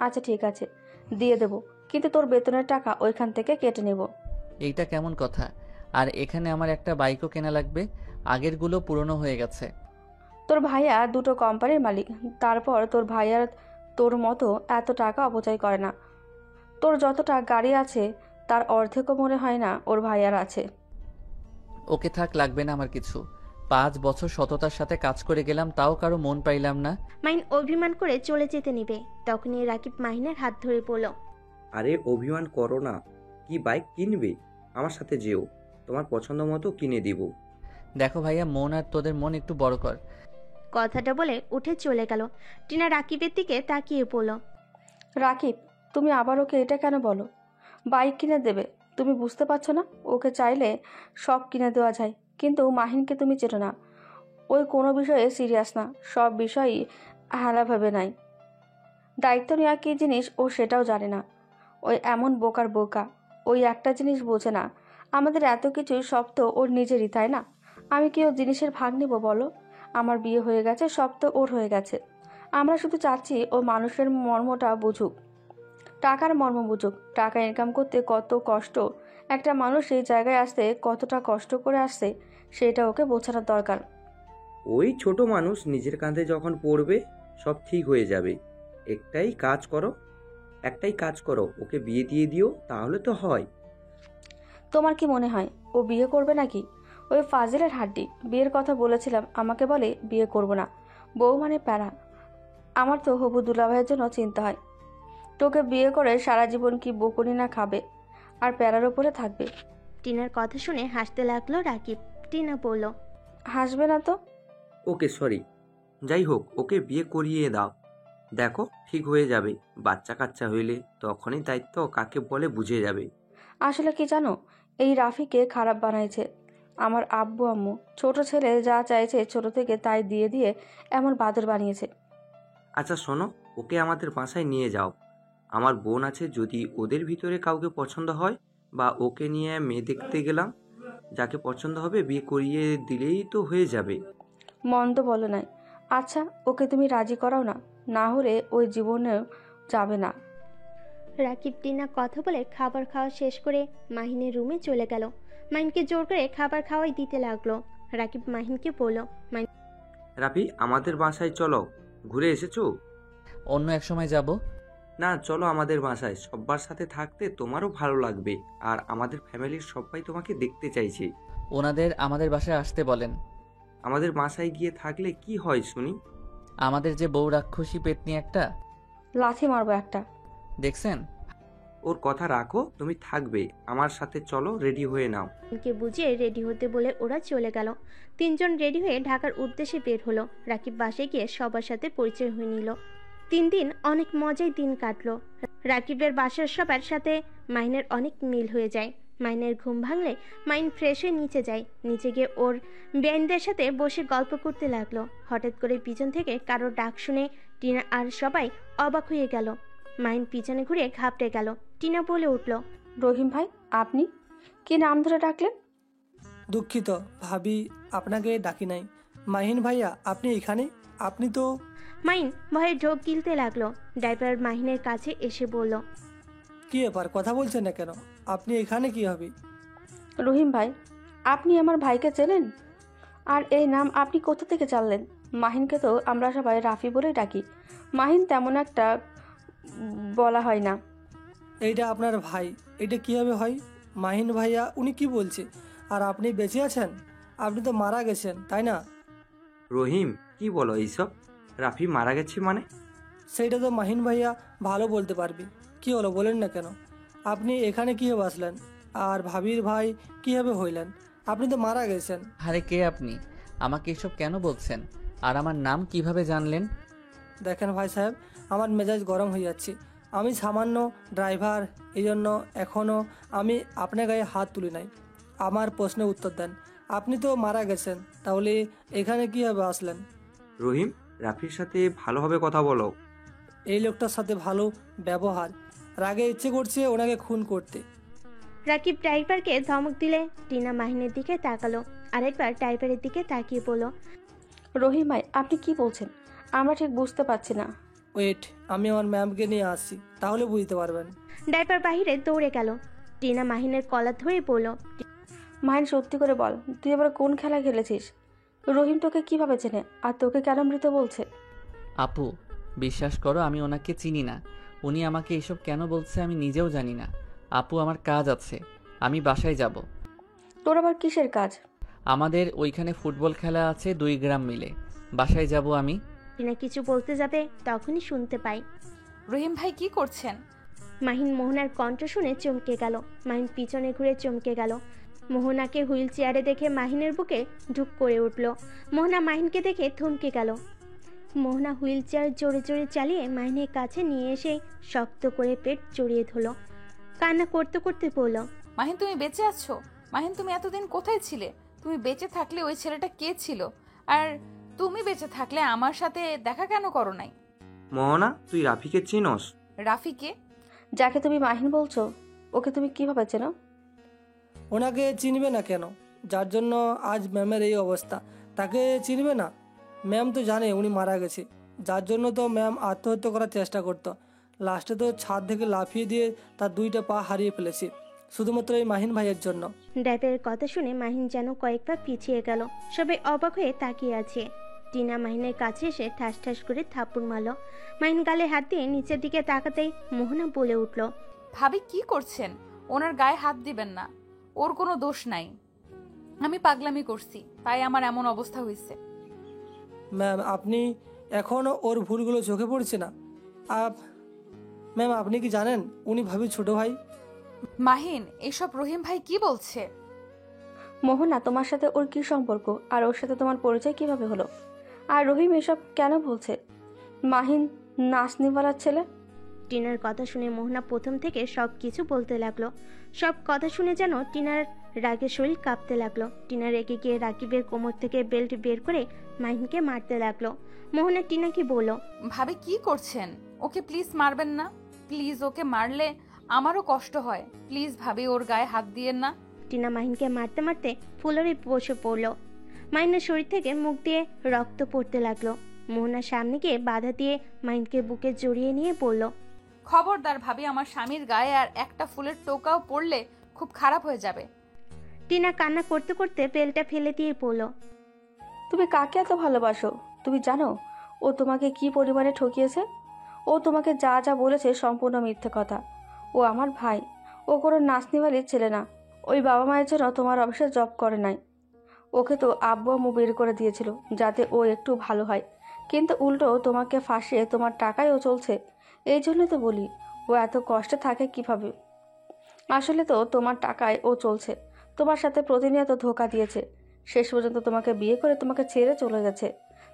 আচ্ছা ঠিক আছে, দিয়ে দেবো, কিন্তু তোর বেতনের টাকা ওইখান থেকে কেটে নেব। এইটা কেমন কথা? আর এখানে আমার একটা বাইকও কেনা লাগবে, আগেরগুলো পুরনো হয়ে গেছে। তোর ভাইয়া দুটো কোম্পানির মালিক, তারপর তোর ভাইয়ার তোর মতো এত টাকা অপচয় করে না। তোর যতটা গাড়ি আছে তার অর্ধেকও মনে হয় না ওর ভাইয়ার আছে। ওকে থাক, লাগবে না আমার কিছু। 5 বছর সততার সাথে কাজ করে গেলাম, তাও কারো মন পাইলাম না। মাহিন অভিমান করে চলে যেতে নিবে, তখনই রাকিব মাহিনের হাত ধরে পড়ল। আরে অভিমান করো না। কি বাইক কিনবে? আমার সাথে যেও, তোমার পছন্দ মতো কিনে দিব। দেখো ভাইয়া, মন আর তোদের মন একটু বড় কর। কথাটা বলে উঠে চলে গেল। টিনা রাকিবের দিকে তাকিয়ে পড়ল। রাকিব, তুমি আবার ওকে এটা কেন বলো? বাইক কিনে দেবে, তুমি বুঝতে পারছো না? ওকে চাইলে সব কিনে দেওয়া যায়, কিন্তু মাহিনকে তুমি চেনো না। ওই কোনো বিষয়ে সিরিয়াস না, সব বিষয়ই হেলাভাবে নাই। দায়িত্ব নেওয়া কী জিনিস ও সেটাও জানে না। ওই এমন বোকার বোকা, ওই একটা জিনিস বোঝে না, আমাদের এত কিছুই সব তো ওর নিজেরই, তাই না? আমি কি ওর জিনিসের ভাগ নিব বলো? আমার বিয়ে হয়ে গেছে, সব তো ওর হয়ে গেছে। আমরা শুধু চাচ্ছি ও মানুষের মর্মটা বুঝুক, টাকার মর্ম বুঝুক। টাকা ইনকাম করতে কত কষ্ট, একটা মানুষ এই জায়গায় আসতে কতটা কষ্ট করে আসছে, সেটা ওকে বোঝানোর দরকার। ওই ছোট মানুষ নিজের কাঁধে যখন পড়বে সব ঠিক হয়ে যাবে। একটাই কাজ করো, ওকে বিয়ে দিয়ে দিও, তাহলে তো হয়। তোমার কি মনে হয় ও বিয়ে করবে নাকি? ওই ফাজিলের হাড্ডি। বিয়ের কথা বলেছিলাম, আমাকে বলে বিয়ে করব না। বউ মানে প্যারা। আমার তো হবু দুলাভাইয়ের জন্য চিন্তা হয়। তোকে বিয়ে করে সারা জীবন কি বকুনি না খাবে আর প্যারার ওপরে থাকবে। টিনার কথা শুনে হাসতে লাগলো রাকিব। টিনা বলল, হাসবে না তো? ওকে সরি, যাই হোক ওকে বিয়ে করিয়ে দাও। দেখো ঠিক হয়ে যাবে, বাচ্চা কাচ্চা হইলে তখনই দায়িত্ব কাকে বলে বুঝে যাবে। আসলে কি জানো, এই রাফিকে খারাপ বানাইছে আমার আব্বু আম্মু। ছোট ছেলে যা চাইছে ছোট থেকে তাই দিয়ে দিয়ে এমন বাদর বানিয়েছে। আচ্ছা শোনো, ওকে আমাদের বাসায় নিয়ে যাও। আমার বোন আছে, যদি ওদের ভিতরে কাউকে পছন্দ হয় বা ওকে নিয়ে মেয়ে দেখতে গেলাম, যাকে পছন্দ হবে বিয়ে করিয়ে দিলেই তো হয়ে যাবে। মন্দ বলো নাই। আচ্ছা ওকে তুমি রাজি করাও না, না হলে ওই জীবনেও যাবে না। রাকিব টিনা কথা বলে খাবার খাওয়া শেষ করে মাহিনের রুমে চলে গেল। মাহিনকে জোর করে খাবার খাওয়াই দিতে লাগলো। রাকিব মাহিনকে বলল, রাফি আমাদের বাসায় চলো, ঘুরে এসেছো? অন্য এক সময় যাব। না চলো আমাদের বাসায়, সব্বার সাথে থাকতে তোমারও ভালো লাগবে, আর আমাদের ফ্যামিলির সবাই তোমাকে দেখতে চাইছে। ওনাদের আমাদের বাসায় আসতে বলেন। আমাদের বাসায় গিয়ে থাকলে কি হয় শুনি? আমাদের যে বউ রাক্ষসী পেতনি একটা, লাথি মারবো একটা। দেখছেন? ওর কথা রাখো, তুমি থাকবে আমার সাথে, চলো রেডি হয়ে নাও। মাহিনকে বুঝিয়ে রেডি হতে বলে ওরা চলে গেল। তিনজন রেডি হয়ে ঢাকার উদ্দেশ্যে বের হলো। রাকিব বাসায় গিয়ে সবার সাথে পরিচয় হয়ে নিল। 3 দিন অনেক মজায় দিন কাটলো। রাকিবের বাসার সবার সাথে মাহিনের অনেক মিল হয়ে যায়। মাহিনের ঘুম ভাঙলে মাহিন ফ্রেশ হয়ে নিচে যায়। নিচে গিয়ে ওর বেআইনদের সাথে বসে গল্প করতে লাগলো। হঠাৎ করে পিছন থেকে কারোর ডাক শুনে টিনা আর সবাই অবাক হয়ে গেল। মাহিন পিছনে ঘুরে ঘাবড়ে গেল। টিনা বলে উঠল, রহিম ভাই, আপনি কি নাম ধরে ডাকলেন? দুঃখিত ভাবি, আপনাকে ডাকি নাই। মাহিন ভাইয়া, আপনি এখানে? আপনি তো... মাহিন ভয়ে ঢোক গিলতে লাগলো। ড্রাইভার মাহিনের কাছে এসে বলল, কি ব্যাপার, কথা বলছেন না কেন? আপনি এখানে কি হবে? রহিম ভাই, আপনি আমার ভাইকে চেনেন? আর এই নাম আপনি কোথা থেকে জানলেন? মাহিনকে তো আমরা সবাই রাফি বলেই ডাকি। মাহিন তেমন একটা বলা হয় না। এইটা আপনার ভাই, এটা কীভাবে হয়? মাহিন ভাইয়া উনি কি বলছে? আর আপনি বেঁচে আছেন? আপনি তো মারা গেছেন, তাই না? রহিম কি বলো এইসব? রাফি মারা গেছে মানে? সেইটা তো মাহিন ভাইয়া ভালো বলতে পারবে। কি হলো বলেন না কেন? আপনি এখানে কীভাবে আসলেন? আর ভাবির ভাই কীভাবে হইলেন? আপনি তো মারা গেছেন। আরে কে আপনি? আমাকে এসব কেন বলছেন? আর আমার নাম কিভাবে জানলেন? দেখেন ভাই সাহেব, আমার মেজাজ গরম হয়ে যাচ্ছে। আমি সামান্য ড্রাইভার, এই জন্য এখনও আমি আপনার গায়ে হাত তুলি নাই। আমার প্রশ্নের উত্তর দেন। আপনি তো মারা গেছেন, তাহলে এখানে কীভাবে আসলেন? রহিম, রাফির সাথে ভালোভাবে কথা বলো। এই লোকটার সাথে ভালো ব্যবহার, রাগে ইচ্ছে করছে ওনাকে খুন করতে। রাকিব ড্রাইভারকে ধমক দিলে টিনা মাহিনের দিকে তাকালো। আরেকবার ড্রাইভারের দিকে তাকিয়ে বলল, রহিম ভাই, আপনি কি বলছেন? আমরা ঠিক বুঝতে পারছি না। ওয়েট, আমি আমার ম্যামকে নিয়ে আসছি, তাহলে বুঝতে পারবেন। ড্রাইভার বাহিরে দৌড়ে গেল। টিনা মাহিনের কলার ধরে বলল, মাহিন, সত্যি করে বল, তুই এবার কোন খেলা খেলেছিস? রহিম তোকে কিভাবে চেনে আর তোকে কেন মৃত বলছে? আপু, বিশ্বাস করো আমি ওনাকে চিনি না। উনি আমাকে এসব কেন বলছে আমি নিজেও জানি না। আপু, আমার কাজ আছে, আমি বাসায় যাব। তোর আবার কিসের কাজ? আমাদের ওইখানে ফুটবল খেলা আছে 2 গ্রাম মিলে, বাসায় যাব আমি। টিনা কিছু বলতে যাবে তখনই শুনতে পাই, রহিম ভাই কি করছেন? মাহিন মোহনার কণ্ঠ শুনে চমকে গেল। মাহিন পিছনে ঘুরে চমকে গেল। মোহনাকে হুইল চেয়ারে দেখে মাহিনের বুকে ঢুক করে উঠল। মোহনা মাহিনকে দেখে থমকে গেল। মোহনা হুইল চেয়ার জোরে জোরে চালিয়ে মাহিনের কাছে নিয়ে এসে শক্ত করে পেট জড়িয়ে ধরল। কান্না করতে করতে বলল, মাহিন তুমি বেঁচে আছো? মাহিন তুমি এতদিন কোথায় ছিলে? তুমি বেঁচে থাকলে ওই ছেলেটা কে ছিল? আর তুমি বেঁচে থাকলে আমার সাথে দেখা কেন করো নাই? মোহনা, তুই রাফিকে চিনস? রাফিকে? যাকে তুমি মাহিন বলছো, ওকে তুমি কিভাবে চেনো? ওনাকে চিনবে না কেন? যার জন্য আজ ম্যামের এই অবস্থা, তাকে চিনবে না? ম্যাম তো জানে উনি মারা গেছে, যার জন্য তো ম্যাম আত্মহত্যা করার চেষ্টা করতো। লাস্টে তো ছাদ থেকে লাফিয়ে দিয়ে তার 2টা পা হারিয়ে ফেলেছে, শুধুমাত্র এই মাহিন ভাইয়ের জন্য। ড্রাইভারের কথা শুনে মাহিন যেন কয়েক পা পিছিয়ে গেল। সবাই অবাক হয়ে তাকিয়ে আছে। টিনা মাহিনের কাছে এসে ঠাস ঠাস করে থাপ্পড় মারল। মাহিন গালে হাত দিয়ে নিচের দিকে তাকাতেই মোহনা বলে উঠল, ভাবি কি করছেন? ওনার গায়ে হাত দিবেন না। ওর কোনো দোষ নাই, আমি পাগলামি করছি, তাই আমার এমন অবস্থা হয়েছে। ম্যাম আপনি এখনও ওর ভুলগুলো চোখে পড়ছে না? ম্যাম আপনি কি জানেন উনি ভাবি ছোট ভাই? মাহিন, এসব রহিম ভাই কি বলছে? মোহনা, তোমার সাথে ওর কি সম্পর্ক আর ওর সাথে তোমার পরিচয় কিভাবে হলো? আর রহিম এসব কেন বলছে? মাহিন নাচনিওয়ালার ছেলে। টিনার কথা শুনে মোহনা প্রথম থেকে সব কিছু বলতে লাগলো। সব কথা শুনে যেন টিনার রাগে শরীর কাঁপতে লাগলো। টিনা রেগে গিয়ে রাকিবের কোমর থেকে বেল্ট বের করে মাহিনকে মারতে লাগলো। মোহনা টিনাকে বলল, ভাবে কি করছেন? ওকে প্লিজ মারবেন না, প্লিজ। ওকে মারলে আমারও কষ্ট হয়, প্লিজ ভাবি ওর গায়ে হাত দিয়েন না। টিনা মাহিনকে মারতে মারতে ফুলরে বসে পড়ল। মাহিনের শরীর থেকে মুখ দিয়ে রক্ত পড়তে লাগলো। মোহনার সামনে গিয়ে বাধা দিয়ে মাহিনকে বুকে জড়িয়ে নিয়ে বলল, খবরদার ভাবি, আমার স্বামীর গায়ে আর একটা ফুলের টোকাও পড়লে খুব খারাপ হয়ে যাবে। টিনা কান্না করতে করতে বেলটা ফেলে দিয়ে বলল, তুমি কাকে এত ভালোবাসো? তুমি জানো ও তোমাকে কি পরিমাণে ঠকিয়েছে? ও তোমাকে যা যা বলেছে সম্পূর্ণ মিথ্যে কথা। ও আমার ভাই, ও কোনো নাচনিওয়ালির ছেলে না। ওই বাবা মায়ের জন্য তোমার অফিসে জব করে নাই। ওকে তো আব্বু আম্মু বের করে দিয়েছিল যাতে ও একটু ভালো হয়, কিন্তু উল্টো তোমাকে ফাঁসিয়ে তোমার টাকায় ও চলছে। এই জন্যই তো বলি ও এত কষ্টে থাকে কিভাবে। আসলে তো তোমার টাকায় ও চলছে, তোমার সাথে প্রতিনিয়ত ধোঁকা দিয়েছে। শেষ পর্যন্ত তোমাকে বিয়ে করে তোমাকে ছেড়ে চলে গেছে,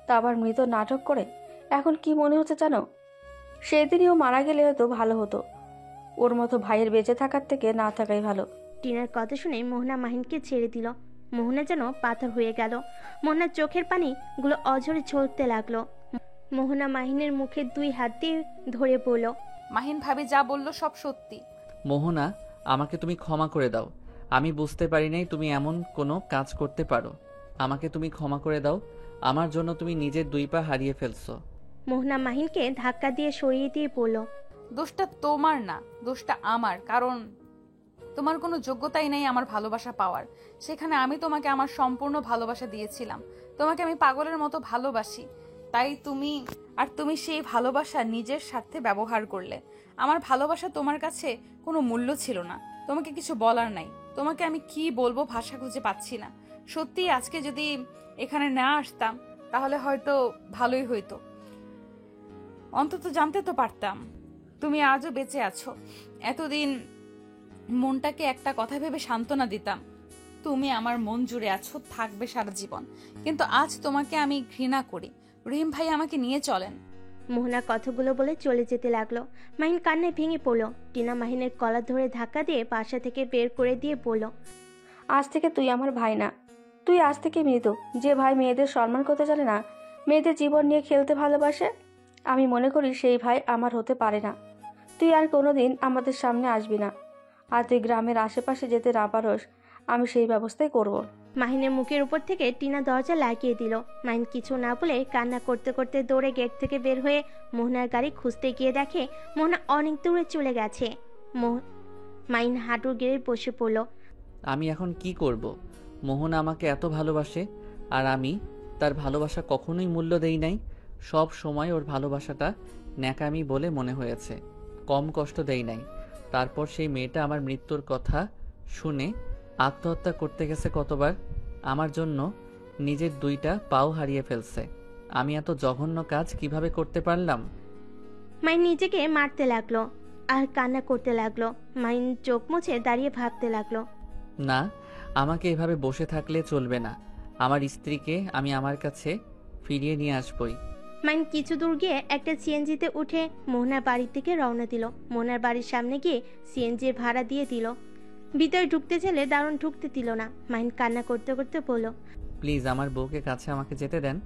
তা আবার মৃত নাটক করে। এখন কি মনে হচ্ছে জানো? সেই দিনই ও মারা গেলে হয়তো ভালো হতো। ওর মতো ভাইয়ের বেঁচে থাকার থেকে না থাকাই ভালো। টিনার কথা শুনে মোহনা মাহিনকে ছেড়ে দিল। মোহনা যেন পাথর হয়ে গেল। মোহনার চোখের পানিগুলো অঝরে ঝরতে লাগলো। মোহনা মাহিনের মুখে 2 হাত দিয়ে ধরে বলল, মাহিন ভাবি যা বললো সব সত্যি। মোহনা, আমাকে তুমি ক্ষমা করে দাও। আমি বুঝতে পারি নাই তুমি এমন কোনো কাজ করতে পারো। আমাকে তুমি ক্ষমা করে দাও। আমার জন্য তুমি নিজের 2 পা হারিয়ে ফেলছো। মোহনা মাহিনকে ধাক্কা দিয়ে সরিয়ে দিয়ে বলল, দোষটা তোমার না, দোষটা আমার। কারণ তোমার কোনো যোগ্যতাই নেই আমার ভালোবাসা পাওয়ার। সেখানে আমি তোমাকে আমার সম্পূর্ণ ভালোবাসা দিয়েছিলাম। তোমাকে আমি পাগলের মতো ভালোবাসি, তাই তুমি সেই ভালোবাসা নিজের স্বার্থে ব্যবহার করলে। আমার ভালোবাসা তোমার কাছে কোনো মূল্য ছিল না। তোমাকে কিছু বলার নাই। তোমাকে আমি কি বলবো ভাষা খুঁজে পাচ্ছি না। সত্যি আজকে যদি এখানে না আসতাম তাহলে হয়তো ভালোই হইতো। অন্তত জানতে তো পারতাম তুমি আজও বেঁচে আছো। এতদিন মনটাকে একটা কথা ভেবে সান্ত্বনা দিতাম, তুমি আমার মন জুড়ে আছো, থাকবে সারা জীবন। কিন্তু আজ তোমাকে আমি ঘৃণা করি। রহিম ভাই আমাকে নিয়ে চলেন। মোহনা কথাগুলো বলে চলে যেতে লাগলো। মাহিন কান্নায় ভেঙে পড়ল। টিনা মাহিনের কলার ধরে ধাক্কা দিয়ে বাসা থেকে বের করে দিয়ে বলল, আজ থেকে তুই আমার ভাই না, তুই আজ থেকে মৃত। যে ভাই মেয়েদের সম্মান করতে জানে না, মেয়েদের জীবন নিয়ে খেলতে ভালোবাসে, আমি মনে করি সেই ভাই আমার হতে পারে না। তুই আর কোনোদিন আমাদের সামনে আসবি না। আর তুই গ্রামের আশেপাশে যেতে না পারস, আমি সেই ব্যবস্থাই করব। মাহিনের মুখের উপর থেকে টিনা দরজা লাগিয়ে দিল। মাহিন কিছু না বলে কান্না করতে করতে দৌড়ে গেট থেকে বের হয়ে মোহনার গাড়ি খুঁজতে গিয়ে দেখে মোহনা অনেক দূরে চলে গেছে। মাহিন হাঁটু গেড়ে বসে পড়ল। আমি এখন কি করব? মোহনা আমাকে এত ভালোবাসে, আর আমি তার ভালোবাসা কখনোই মূল্য দেই নাই। সব সময় ওর ভালোবাসাটা ন্যাকামি বলে মনে হয়েছে, কম কষ্ট দেই নাই। তারপর সেই মেয়েটা আমার মৃত্যুর কথা শুনে আত্মহত্যা করতে গেছে কতবার। আমার জন্য নিজের 2টা পাও হারিয়ে ফেলছে। আমি এত জঘন্য কাজ কিভাবে করতে পারলাম? মাহিন নিজেকে মারতে লাগলো আর কান্না করতে লাগলো। মাহিন চোখ মুছে দাঁড়িয়ে ভাবতে লাগলো, না, আমাকে এভাবে বসে থাকলে চলবে না। আমার স্ত্রীকে আমি আমার কাছে ফিরিয়ে নিয়ে আসবই। মাহিন কিছু দূর গিয়ে একটা সিএনজিতে উঠে মোহনার বাড়ির দিকে রওনা দিল। মোহনার বাড়ির সামনে গিয়ে সিএনজির ভাড়া দিয়ে দিল। ভিতরে ঢুকতে চাইলে দারুণ ঢুকতে দিল না। মাহিন কান্না করতে করতে বলল, প্লিজ আমার বউকে কাছে আমাকে যেতে দেন।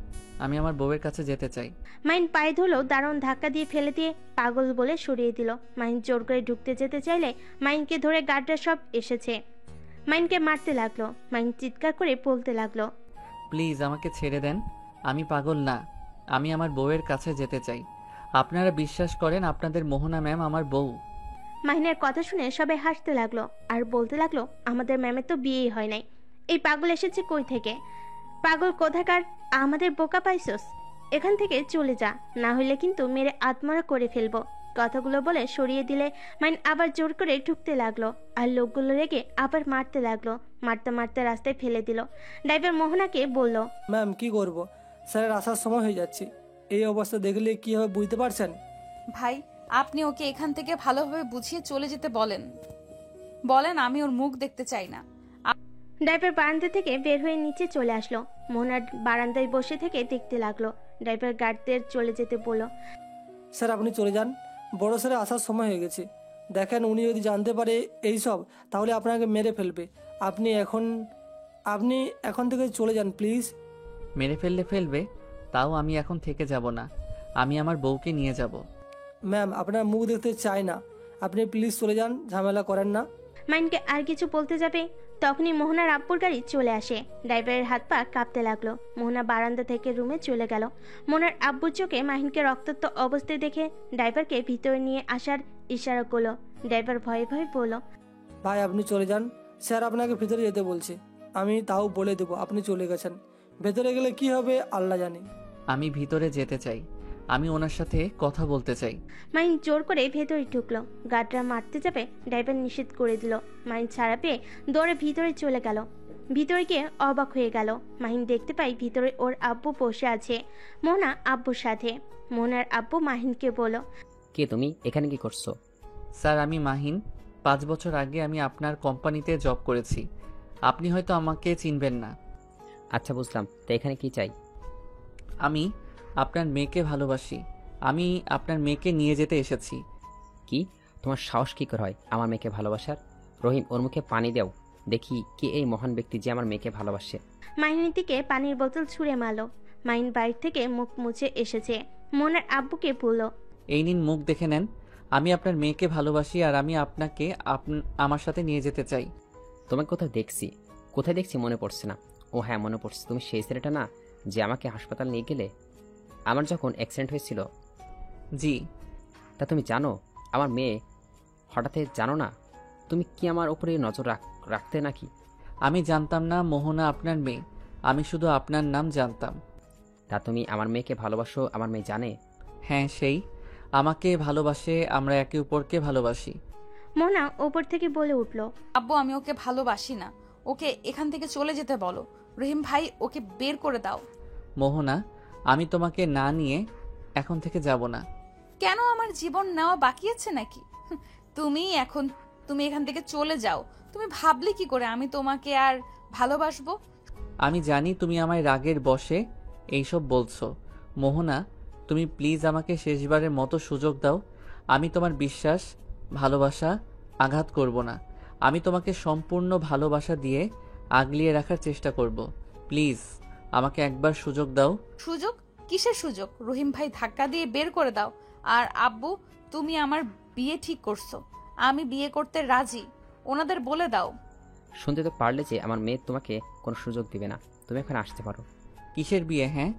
আমি আমার বউয়ের কাছে যেতে চাই। মাহিন পায়ে ধরলো, দারুণ ধাক্কা দিয়ে ফেলে দিয়ে পাগল বলে সরিয়ে দিল। মাহিন জোর করে ঢুকতে যেতে চাইলে মাহিনকে ধরে গার্ডরা সব এসেছে। মাহিনকে মারতে লাগলো। মাহিন চিৎকার করে বলতে লাগলো, প্লিজ আমাকে ছেড়ে দেন। আমি পাগল না, আমি আমার বউয়ের কাছে যেতে চাই। আপনারা বিশ্বাস করেন আপনাদের মোহনা ম্যাম আমার বউ। মাহিনের কথা শুনে সবাই হাসতে লাগলো আর বলতে লাগলো, আমাদের ম্যামের তো বিয়েই হয় নাই, এই পাগল এসেছে কই থেকে? পাগল কোথাকার, আমাদের বোকা পাইছস? এখান থেকে চলে যা, না হলে কিন্তু মেরে আত্মরা করে ফেলবো। কথাগুলো বলে সরিয়ে দিলে মাইন আবার জোর করে ঢুকতে লাগলো, আর লোকগুলো রেগে আবার মারতে লাগলো। মারতে মারতে রাস্তায় ফেলে দিল। ড্রাইভার মোহনাকে বলল, ম্যাম কি করব, স্যারের আসার সময় হয়ে যাচ্ছে। এই অবস্থা দেখলে কি হবে বুঝতে পারছেন? ভাই, আপনি ওকে এখান থেকে ভালোভাবে বুঝিয়ে চলে যেতে বলেন। বলেন আমি ওর মুখ দেখতে চাই না। ড্রাইভার বারান্দা থেকে বের হয়ে নিচে চলে আসলো। মোহনা বারান্দায় বসে থেকে দেখতে লাগলো। ড্রাইভার গার্ডদের চলে যেতে বলল, স্যার আপনি চলে যান, বড় স্যারের আসার সময় হয়ে গেছে। দেখেন উনি যদি জানতে পারে এই সব, তাহলে আপনাকে মেরে ফেলবে। আপনি এখন থেকে চলে যান প্লিজ। মেরে ফেলবে, তাও আমি এখন থেকে যাব না। আমি আমার বউকে নিয়ে যাব। ম্যাম আপনার মুখ দেখতে চাই না, আপনি প্লিজ চলে যান, ঝামেলা করেন না। মাইনকে আর কিছু বলতে যাবে, তখনই মোহনার আব্বুর গাড়ি চলে আসে। ড্রাইভারের হাত পা কাঁপতে লাগলো। মোহনা বারান্দা থেকে রুমে চলে গেল। মোহনার আব্বুর চোখে মাহিনকে রক্তাক্ত অবস্থায় দেখে ড্রাইভারকে ভিতরে নিয়ে আসার ইশারা করলো। ড্রাইভার ভয়ে ভয়ে বলল, ভাই আপনি চলে যান, স্যার আপনাকে ভিতরে যেতে বলছে। আমি তাও বলে দেবো আপনি চলে গেছেন, ভেতরে গেলে কি হবে আল্লাহ জানে। আমি ভিতরে যেতে চাই, আমি ওনার সাথে কথা বলতে চাই। মাইন জোর করে ভেতরে ঢুকলো। গার্ডরা মারতে যাবে, ড্রাইভার নিষেধ করে দিল। মাইন ছাড়া পেয়ে দৌড়ে ভিতরে চলে গেল। ভিতরে গিয়ে অবাক হয়ে গেল। মাহিন দেখতে পাই ভিতরে ওর আব্বু বসে আছে, মোহনা আব্বুর সাথে। মোহনার আব্বু মাহিনকে বলল, কে তুমি? এখানে কি করছো? স্যার আমি মাহিন, 5 বছর আগে আমি আপনার কোম্পানিতে জব করেছি। আপনি হয়তো আমাকে চিনবেন না। আচ্ছা বুঝলাম, তা এখানে কি চাই? আমি আপনার মেয়েকে ভালোবাসি, আমি আপনার মেয়েকে নিয়ে যেতে এসেছি। কি? তোমার সাহস কি করে হয় আমার মেয়েকে ভালোবাসার? রহিম, ওর মুখে পানি দাও, দেখি কে এই মহান ব্যক্তি যে আমার মেয়েকে ভালোবাসে। মাহিনের দিকে পানির বোতল ছুঁড়ে মারলো। মাহিন বাইরে থেকে মুখ মুছে এসেছে। মোহনার আব্বুকে বলল, এই নিন মুখ দেখে নেন, আমি আপনার মেয়েকে ভালোবাসি আর আমি আপনাকে আমার সাথে নিয়ে যেতে চাই। তোমাকে কোথায় দেখছি মনে পড়ছে না। ও হ্যাঁ মনে পড়ছে, তুমি সেই ছেলেটা না যে আমাকে হাসপাতাল নিয়ে গেলে আমার যখন অ্যাক্সিডেন্ট হয়েছিল? জি। তা তুমি জানো আমার মেয়ে হঠাৎ জানো না? তুমি কি আমার উপরে নজর রাখতে নাকি? আমি জানতাম না মোহনা আপনার মেয়ে, আমি শুধু আপনার নাম জানতাম। তা তুমি আমার মেয়েকে ভালোবাসো, আমার মেয়ে জানে? হ্যাঁ, সেই আমাকে ভালোবাসে, আমরা একে অপরকে ভালোবাসি। মোহনা ওপর থেকে বলে উঠল, আব্বু আমি ওকে ভালোবাসি না, ওকে এখান থেকে চলে যেতে বলো। রহিম ভাই ওকে বের করে দাও। মোহনা, আমি তোমাকে না নিয়ে এখন থেকে যাব না। কেন, আমার জীবন নেওয়া বাকি আছে নাকি? তুমি এখান থেকে চলে যাও। তুমি ভাবলে কি করে আমি তোমাকে আর ভালোবাসবো? আমি জানি তুমি আমায় রাগের বশে এইসব বলছো। মোহনা, তুমি প্লিজ আমাকে শেষবারের মতো সুযোগ দাও। আমি তোমার বিশ্বাস, ভালোবাসা আঘাত করব না। আমি তোমাকে সম্পূর্ণ ভালোবাসা দিয়ে আগলিয়ে রাখার চেষ্টা করব। প্লিজ আমাকে একবার সুযোগ দাও। সুযোগ? কিসের সুযোগ? রহিম ভাই ধাক্কা দিয়ে বের করে দাও। আর আব্বু, তুমি আমার বিয়ে ঠিক করছো, আমি বিয়ে করতে রাজি, ওনাদের বলে দাও। শুনতে তো পারলে যে আমার মেয়ে তোমাকে কোনো সুযোগ দিবে না, তুমি এখন আসতে পারো। কিসের বিয়ে? হ্যাঁ,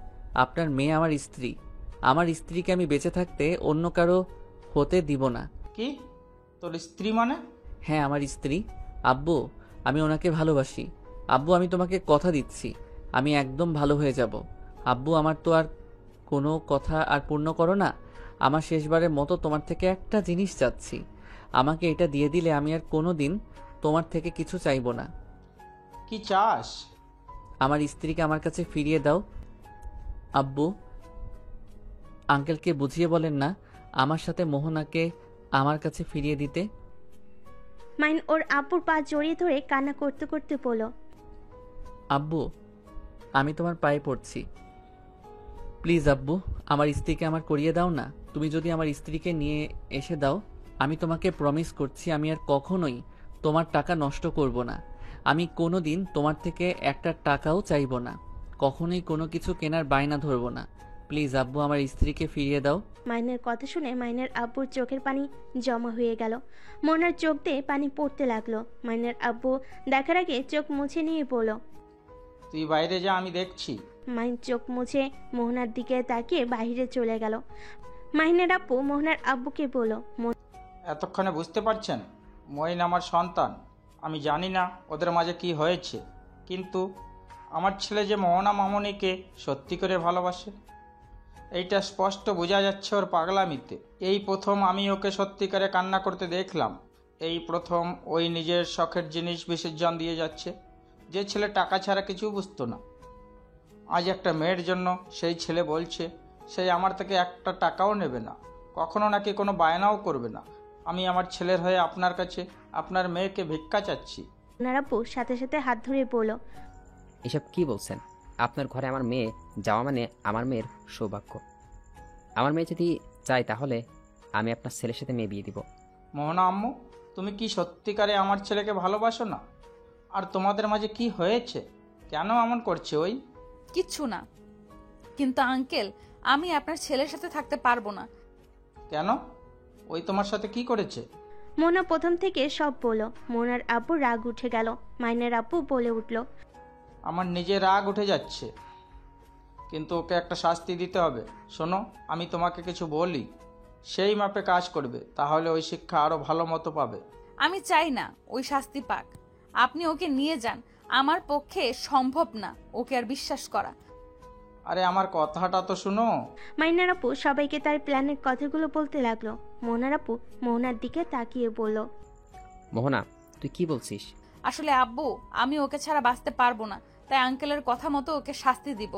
আপনার মেয়ে আমার স্ত্রী। আমার স্ত্রীকে আমি বেঁচে থাকতে অন্য কারো হতে দিব না। কি? তোর স্ত্রী মানে? হ্যাঁ, আমার স্ত্রী। আব্বু, আমি ওনাকে ভালোবাসি। আব্বু, আমি তোমাকে কথা দিচ্ছি, আমি একদম ভালো হয়ে যাব। আব্বু, আমার তো আর কোনো কথা আর পূর্ণ করো না। আমার শেষবারের মতো তোমার থেকে একটা জিনিস চাচ্ছি, আমাকে এটা দিয়ে দিলে আমি আর কোনো দিন তোমার থেকে কিছু চাইবো না। কি চাস? আমার স্ত্রীকে আমার কাছে ফিরিয়ে দাও। আব্বু, আঙ্কেলকে বুঝিয়ে বলেন না আমার সাথে মোহনাকে আমার কাছে ফিরিয়ে দিতে। মাইন ওর আব্বুর পা জড়িয়ে ধরে কান্না করতে করতে বলল, আব্বু, আমি তোমার পায়ে পড়ছি, প্লিজ আব্বু, আমার স্ত্রীকে আমার করিয়ে দাও না। তুমি যদি আমার স্ত্রীকে নিয়ে এসে দাও, আমি তোমাকে প্রমিস করছি আমি আর কখনোই তোমার টাকা নষ্ট করব না। আমি কোনো দিন তোমার থেকে একটা টাকাও চাইব না, কখনোই কোনো কিছু কেনার বায়না ধরব না। প্লিজ আব্বু, আমার স্ত্রীকে ফিরিয়ে দাও। মাইনের কথা শুনে মাইনের আব্বুর চোখের পানি জমা হয়ে গেল। মোহনার চোখ দিয়ে পানি পড়তে লাগলো। মাইনের আব্বু দেখার আগে চোখ মুছে নিয়ে বলল, তুই বাইরে যা, আমি দেখছি। মাইন চোখ মুছে মোহনার দিকে তাকিয়ে বাইরে চলে গেল। মাহিনের আব্বু মোহনার আব্বুকে বলল, এতক্ষণে বুঝতে পারছেন মঈন আমার সন্তান। আমি জানি না ওদের মাঝে কি হয়েছে, কিন্তু আমার ছেলে যে মোহনা মামনিকে সত্যি করে ভালোবাসে এইটা স্পষ্ট বোঝা যাচ্ছে ওর পাগলামিতে। এই প্রথম আমি ওকে সত্যিকারে কান্না করতে দেখলাম। এই প্রথম ওই নিজের শখের জিনিস বিসর্জন দিয়ে যাচ্ছে। যে ছেলে টাকা ছাড়া কিছু বুঝতো না, আজ একটা মেয়ের জন্য সেই ছেলে বলছে সেই আমার থেকে একটা টাকাও নেবে না, কখনো নাকি কোনো বায়নাও করবে না। আমি আমার ছেলের হয়ে আপনার কাছে আপনার মেয়েকে ভিক্ষা চাচ্ছি। মোহনার আব্বু সাথে সাথে হাত ধরে বলল, এসব কি বলছেন? আপনার ঘরে আমার মেয়ে যাওয়া মানে আমার মেয়ের সৌভাগ্য। আমার মেয়ে যদি চায় তাহলে আমি আপনার ছেলের সাথে মেয়ে বিয়ে দিব। মোহনা আম্মু, তুমি কি সত্যিকারে আমার ছেলেকে ভালোবাসো না? আর তোমাদের মাঝে কি হয়েছে? কেন এমন করছে ওই? কিচ্ছু না। কিন্তু আঙ্কেল, আমি আপনার ছেলের সাথে থাকতে পারবো না। কেন? ওই তোমার সাথে কি করেছে? মোহনা প্রথম থেকে সব বলল। মোহনার আব্বু রাগ উঠে গেল। মাইনের আব্বু বলে উঠল, আমার নিজের রাগ উঠে যাচ্ছে, কিন্তু ওকে একটা শাস্তি দিতে হবে। শোনো, আমি তোমাকে কিছু বলি, সেই মাপে কাজ করবে, তাহলে ওই শিক্ষা আরও ভালো মতো পাবে। আমি চাই না ওই শাস্তি পাক। আপনি ওকে নিয়ে যান। আমার পক্ষে সম্ভব না ওকে আর বিশ্বাস করা। আরে আমার কথাটা তো শুনো। মাইনার আপু সবাইকে তার প্ল্যানের কথাগুলো বলতে লাগলো। মোহনার আপু মোহনার দিকে তাকিয়ে বলল, মোহনা, তুই কি বলছিস? আসলে আব্বু, আমি ওকে ছাড়া বাঁচতে পারবো না, তাই আঙ্কেলের কথা মতো ওকে শাস্তি দিব।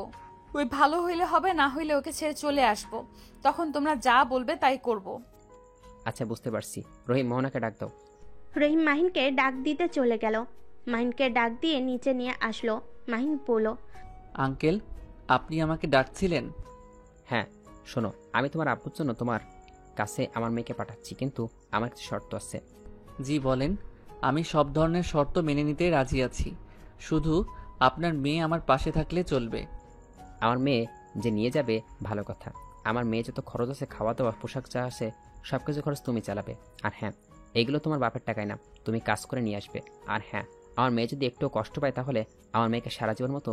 ওই ভালো হইলে হবে, না হইলে ওকে ছেড়ে চলে আসবো। তখন তোমরা যা বলবে তাই করব। আচ্ছা, বুঝতে পারছি। রহিম, মোহনাকে ডাক দাও। রহিম মাহিনকে ডাক দিতে চলে গেল। মাহিনকে ডাক দিয়ে নিচে নিয়ে আসলো। মাহিন বলল, আঙ্কেল, আপনি আমাকে ডাকছিলেন? হ্যাঁ, শোনো, আমি তোমার আব্বুর জন্য তোমার কাছে আমার মেয়েকে পাঠাচ্ছি, কিন্তু আমার কিছু শর্ত আছে। জি বলেন। আমি সব ধরনের শর্ত মেনে নিতে রাজি আছি, শুধু আপনার মেয়ে আমার পাশে থাকলে চলবে। আমার মেয়ে যে নিয়ে যাবে ভালো কথা। আমার মেয়ে যত খরচ আছে, খাওয়া দাওয়া, পোশাক যা আছে, সব কিছু খরচ তুমি চালাবে। আর হ্যাঁ, এগুলো তোমার বাপের টাকায় না, তুমি কাজ করে নিয়ে আসবে। আর হ্যাঁ, আমার মেয়ে যদি একটু কষ্ট পায় তাহলে আমার মেয়েকে সারা জীবন মতো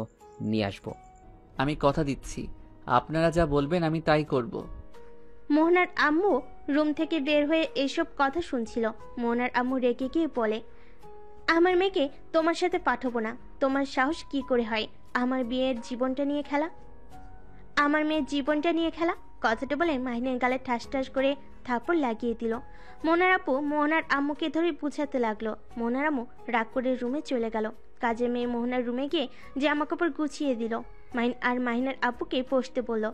নিয়ে আসবো। আমি কথা দিচ্ছি, আপনারা যা বলবেন আমি তাই করব। মোহনার আম্মু রুম থেকে বের হয়ে এসব কথা শুনছিল। মোহনার আম্মু রেগে গিয়ে বলে, আমার মেয়েকে তোমার সাথে পাঠাবো না। তোমার সাহস কি করে হয় আমার বিয়ের জীবনটা নিয়ে খেলা? আমার মেয়ের জীবনটা নিয়ে খেলা? কথাটা বলে মাহিনের গালে ঠাস ঠাস করে থাপড় লাগিয়ে দিল। মোহনার আপু মোহনার আম্মুকে ধরে বুঝাতে লাগলো। মোহনার আম্মু রাগ করে রুমে চলে গেল। কাজের মেয়ে মোহনার রুমে গিয়ে জামা কাপড় গুছিয়ে দিল। মাহিন আর মাহিনের আব্বুকে বসতে বলল।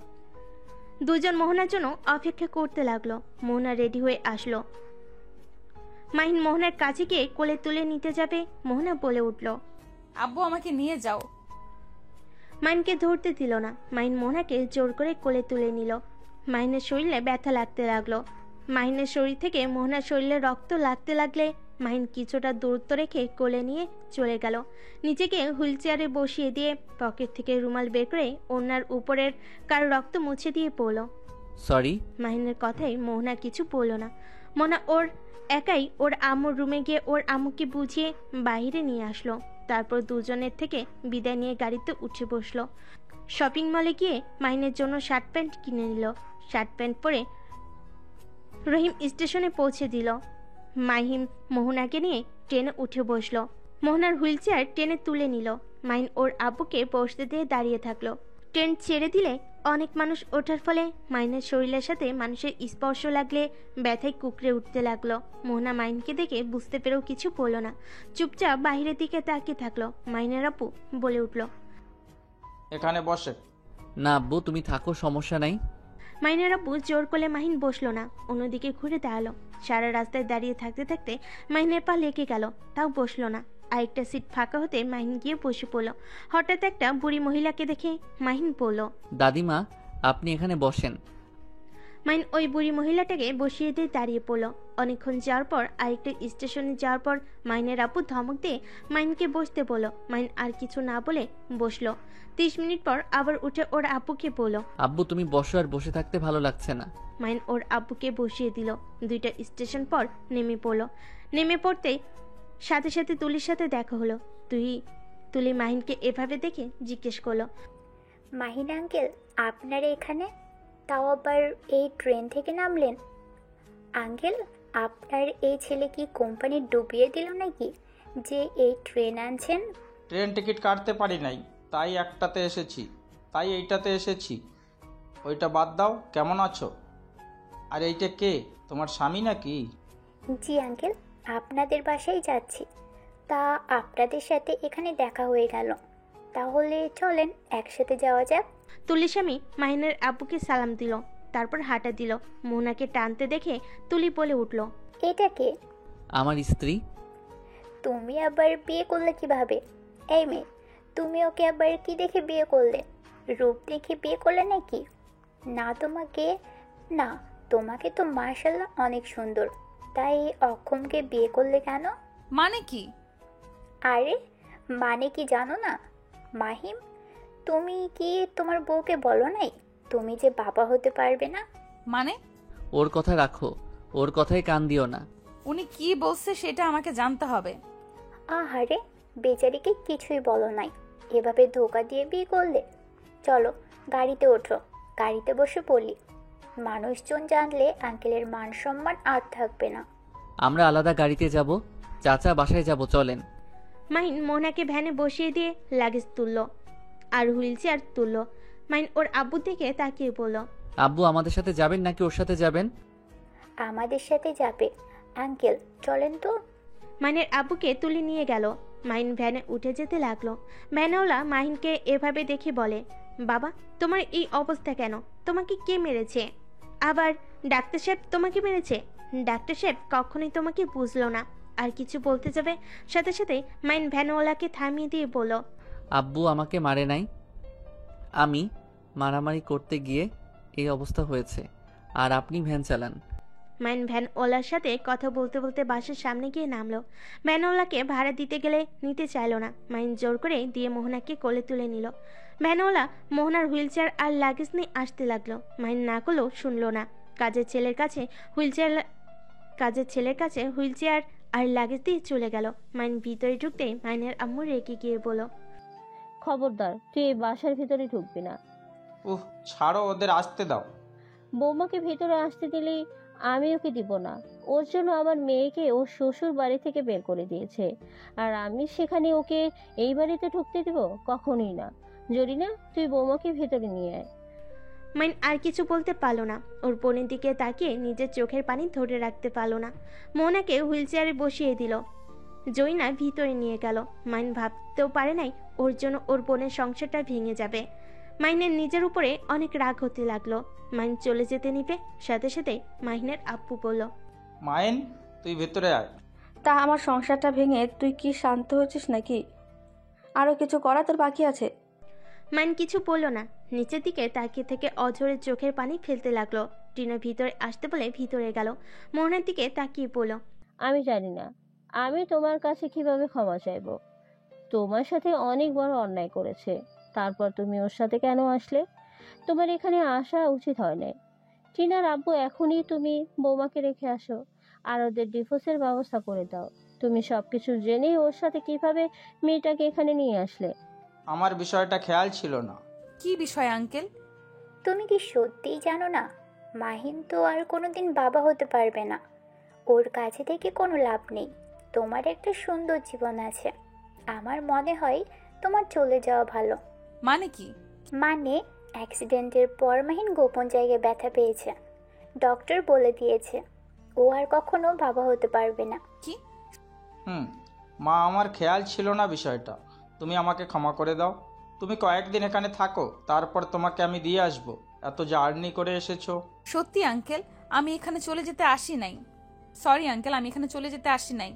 দুজন মোহনার জন্য অপেক্ষা করতে লাগলো। মোহনা রেডি হয়ে আসলো। মাহিন মোহনার কাছে গিয়ে কোলে তুলে নিতে যাবে, মোহনা বলে উঠল, আব্বু, আমাকে নিয়ে যাও। মাহিনকে ধরতে দিল না। মাহিন মোহনাকে জোর করে কোলে তুলে নিল। মাহিনের শরীরে ব্যথা লাগতে লাগলো। মাহিনের শরীর থেকে মোহনার শরীরে রক্ত লাগতে লাগলে মাহিন কিছুটা দূরত্ব রেখে কোলে নিয়ে চলে গেল। নিজেকে হুইল চেয়ারে বসিয়ে দিয়ে পকেট থেকে রুমাল বের করে ওনার উপরের কার রক্ত মুছে দিয়ে পড়ল। সরি। মাহিনের কথাই মোহনা কিছু বলল না। মোহনা ওর একাই ওর আম্মুর রুমে গিয়ে ওর আম্মুকে বুঝিয়ে বাইরে নিয়ে আসলো। তারপর দুজনের থেকে বিদায় নিয়ে গাড়িতে উঠে বসলো। শপিং মলে গিয়ে মাহিনের জন্য শার্ট প্যান্ট কিনে নিল। শার্ট প্যান্ট পরে রহিম স্টেশনে পৌঁছে দিল। মাহিম মোহনাকে নিয়ে ট্রেনে উঠে বসলো। মোহনার হুইল চেয়ার ট্রেনে তুলে নিল। মাহিন ওর আব্বুকে বসতে দিয়ে দাঁড়িয়ে থাকলো। ট্রেন ছেড়ে দিলে অনেক মানুষ ওঠার ফলে মাহিনের শরীরের সাথে মানুষের স্পর্শ লাগলে ব্যথায় কুকড়ে উঠতে লাগলো। মোহনা মাহিনকে দেখে বুঝতে পেরেও কিছু বলল না, চুপচাপ বাইরের দিকে তাকিয়ে থাকলো। মাহিনের আব্বু বলে উঠল, এখানে বসে। না আব্বু, তুমি থাকো, সমস্যা নাই। মাহিনের আব্বু জোর করলে মাহিন বসলো না, অন্যদিকে ঘুরে দাঁড়ালো। সারা রাস্তায় দাঁড়িয়ে থাকতে থাকতে মাহিনের পা লেগে গেল, তাও বসলো না। আরেকটা সিট ফাঁকা হতে মাহিন গিয়ে বসে পড়লো। হঠাৎ একটা বুড়ি মহিলাকে দেখে মাহিন বলল, দাদিমা, আপনি এখানে বসেন। মাহিন ওই বুড়ি মহিলাটাকে বসিয়ে দিয়ে দাঁড়িয়ে পড়লো। অনেকক্ষণ যাওয়ার পর আরেকটা স্টেশনে যাওয়ার পর মাহিনের আপু ধমক দিয়ে মাহিনকে বসতে বলল। মাহিন আর কিছু না বলে বসলো। 30 মিনিট পর আবার উঠে ওর আব্বুকে বলল, আব্বু তুমি বসো, আর বসে থাকতে ভালো লাগছে না। মাহিন ওর আব্বুকে বসিয়ে দিল। 2টা স্টেশন পর নেমে পড়লো। নেমে পড়তে সাথে সাথে তুলির সাথে দেখা হলো। তুলি মাহিনকে এভাবে দেখে জিজ্ঞেস করলো, মাহিন আঙ্কেল, আপনারা এখানে? তাও আবার এই ট্রেন থেকে নামলেন? আঙ্কেল, আপনার এই ছেলে কি কোম্পানি ডুবিয়ে দিল নাকি যে এই ট্রেন আনছেন? ট্রেন টিকিট কাটতে পারি নাই, তাই এইটাতে এসেছি। ওইটা বাদ দাও, কেমন আছো? আর এইটা কে, তোমার স্বামী নাকি? জি আঙ্কেল, আপনাদের বাসায় যাচ্ছি। তা আপনাদের সাথে এখানে দেখা হয়ে গেল, তাহলে চলেন একসাথে যাওয়া যাক। তুলির স্বামী মাহিনের আব্বুকে সালাম দিল, তারপর হাঁটা দিল। মোহনাকে টানতে দেখে তুলি বলে উঠল, এটা কে? আমার স্ত্রী। তুমি আবার বিয়ে করলে কিভাবে? এই মেয়ে, তুমি ওকে আবার কি দেখে বিয়ে করলে? রূপ দেখে বিয়ে করলে নাকি? না তোমাকে, না তোমাকে তো মার্শাল্লাহ অনেক সুন্দর, তাই অক্ষমকে বিয়ে করলে কেন? মানে কি? আরে মানে কি জানো না? মাহিম, তুমি কি তোমার বউকে বলো নাই তুমি যে বাবা হতে পারবে না? মানে? ওর কথা রাখো, ওর কথায় কান দিও না। উনি কি বলছে সেটা আমাকে জানতে হবে। আহারে, বেচারিকে কিছুই বলো নাই, এভাবে ধোকা দিয়ে বিয়ে করলে। চলো গাড়িতে ওঠো, গাড়িতে বসে পড়ি। মানুষজন জানলে আঙ্কেলের মান সম্মান আর থাকবে না। আমরা আলাদা গাড়িতে যাব, চাচা বাসায় যাব, চলেন। মাহিন মোহনাকে ভ্যানে বসিয়ে দিয়ে লাগেজ তুললো আর হুইল চেয়ার তুললো। মাহিন ওর আব্বুর দিকে তাকিয়ে বলল, আব্বু আমাদের সাথে যাবেন নাকি ওর সাথে যাবেন? আমাদের সাথে যাবে আঙ্কেল, চলেন তো। মাহিনের আব্বুকে তুলে নিয়ে গেল। মাহিন ভ্যানে উঠে যেতে লাগলো। ভ্যানওয়ালা মাহিনকে এভাবে দেখে বলে, বাবা তোমার এই অবস্থা কেন? তোমাকে কে মেরেছে? আবার ডাক্তার সাহেব তোমাকে মেরেছে? ডাক্তার সাহেব কখনোই তোমাকে বুঝলো না। আর কিছু বলতে যাবে, সাথে সাথে মাহিন ভ্যানওয়ালাকে থামিয়ে দিয়ে বলল, আব্বু আমাকে মারে নাই, আমি মারামারি করতে গিয়ে এই অবস্থা হয়েছে, আর আপনি ভ্যান চালান। মাইন ভ্যানওয়ালার সাথে কথা বলতে বলতে বাসের সামনে গিয়ে নামলো। ভ্যানওয়ালাকে ভাড়া দিতে গেলে নিতে চাইলো না। মাইন জোর করে দিয়ে মোহনাকে কোলে তুলে নিল। ভ্যানওয়ালা মোহনার হুইল চেয়ার আর লাগেজ নিয়ে আসতে লাগলো। মাইন না করলেও শুনলো না। কাজের ছেলের কাছে হুইল চেয়ার আর লাগেজ দিয়ে চলে গেল। মাইন ভিতরে ঢুকতেই মাইনের আম্মু রেগে গিয়ে বলল, খবরদার, তুই এই বাসার ভিতরে ঢুকবি না। উহ, ছাড়ো, ওদের আসতে দাও। বৌমাকে ভিতরে আসতে দিলেই আমি ওকে দিব না। ওর জন্য আমার মেয়েকে ওর শ্বশুর বাড়ি থেকে বের করে দিয়েছে, আর আমি সেখানে ওকে এই বাড়িতে ঢুকতে দিব? কখনোই না। জরিনা, তুই বৌমাকে ভেতরে নিয়ে আয়। মাইন আর কিছু বলতে পারলো না। ওর বোনের দিকে তাকিয়ে নিজের চোখের পানি ধরে রাখতে পারলো না। মোহনাকে হুইল চেয়ারে বসিয়ে দিল। জয়না ভিতরে নিয়ে গেল। মাইন ভাবতেও পারে নাই ওর জন্য ওর বোনের সংসারটা ভেঙে যাবে। মাইনের নিজের উপরে অনেক রাগ হতে লাগলো। মাইন চলে যেতে নিবে, সাথে সাথে মাহিনের আব্বু বলল, মায়েন, তুই ভেতরে আয়। তা আমার সংসারটা ভেঙে তুই কি শান্ত হয়েছিস নাকি? আরও কিছু করা তোর বাকি আছে? মাইন কিছু বলল না। নিচের দিকে তাকিয়ে থেকে অঝরে চোখের পানি ফেলতে লাগলো। টিনা ভিতরে আসতে বলে ভিতরে গেল। মোহনার দিকে তাকিয়ে বলল, আমি জানি না আমি তোমার কাছে কিভাবে ক্ষমা চাইবো। তোমার সাথে অনেক বড় অন্যায় করেছে, তারপর তুমি ওর সাথে কেন আসলে? তোমার এখানে আসা উচিত হয় না। টিনার আব্বু, এখনই তুমি বৌমাকে রেখে আসো আর ওদের ডিভোর্সের ব্যবস্থা করে দাও। তুমি সবকিছু জেনেই ওর সাথে কিভাবে মেয়েটাকে এখানে নিয়ে আসলে? আমার বিষয়টা খেয়াল ছিল না। কি বিষয় আঙ্কেল? তুমি কি সত্যিই জানো না? মাহিন তো আর কোনোদিন বাবা হতে পারবে না। ওর কাছে থেকে কোনো লাভ নেই। তোমার একটা সুন্দর জীবন আছে। আমার মনে হয় তোমার চলে যাওয়া ভালো। মানে কি? মানে অ্যাক্সিডেন্টের পর মাহিন গোপন জায়গায় ব্যথা পেয়েছে। ডক্টর বলে দিয়েছে ও আর কখনো বাবা হতে পারবে না। কি? মা, আমার খেয়াল ছিল না বিষয়টা। তুমি আমাকে ক্ষমা করে দাও। তুমি কয়েকদিন এখানে থাকো, তারপর তোমাকে আমি দিয়ে আসবো। এত জার্নি করে এসেছো। সত্যি আঙ্কেল, আমি এখানে চলে যেতে আসি নাই। সরি আঙ্কেল, আমি এখানে চলে যেতে আসি নাই।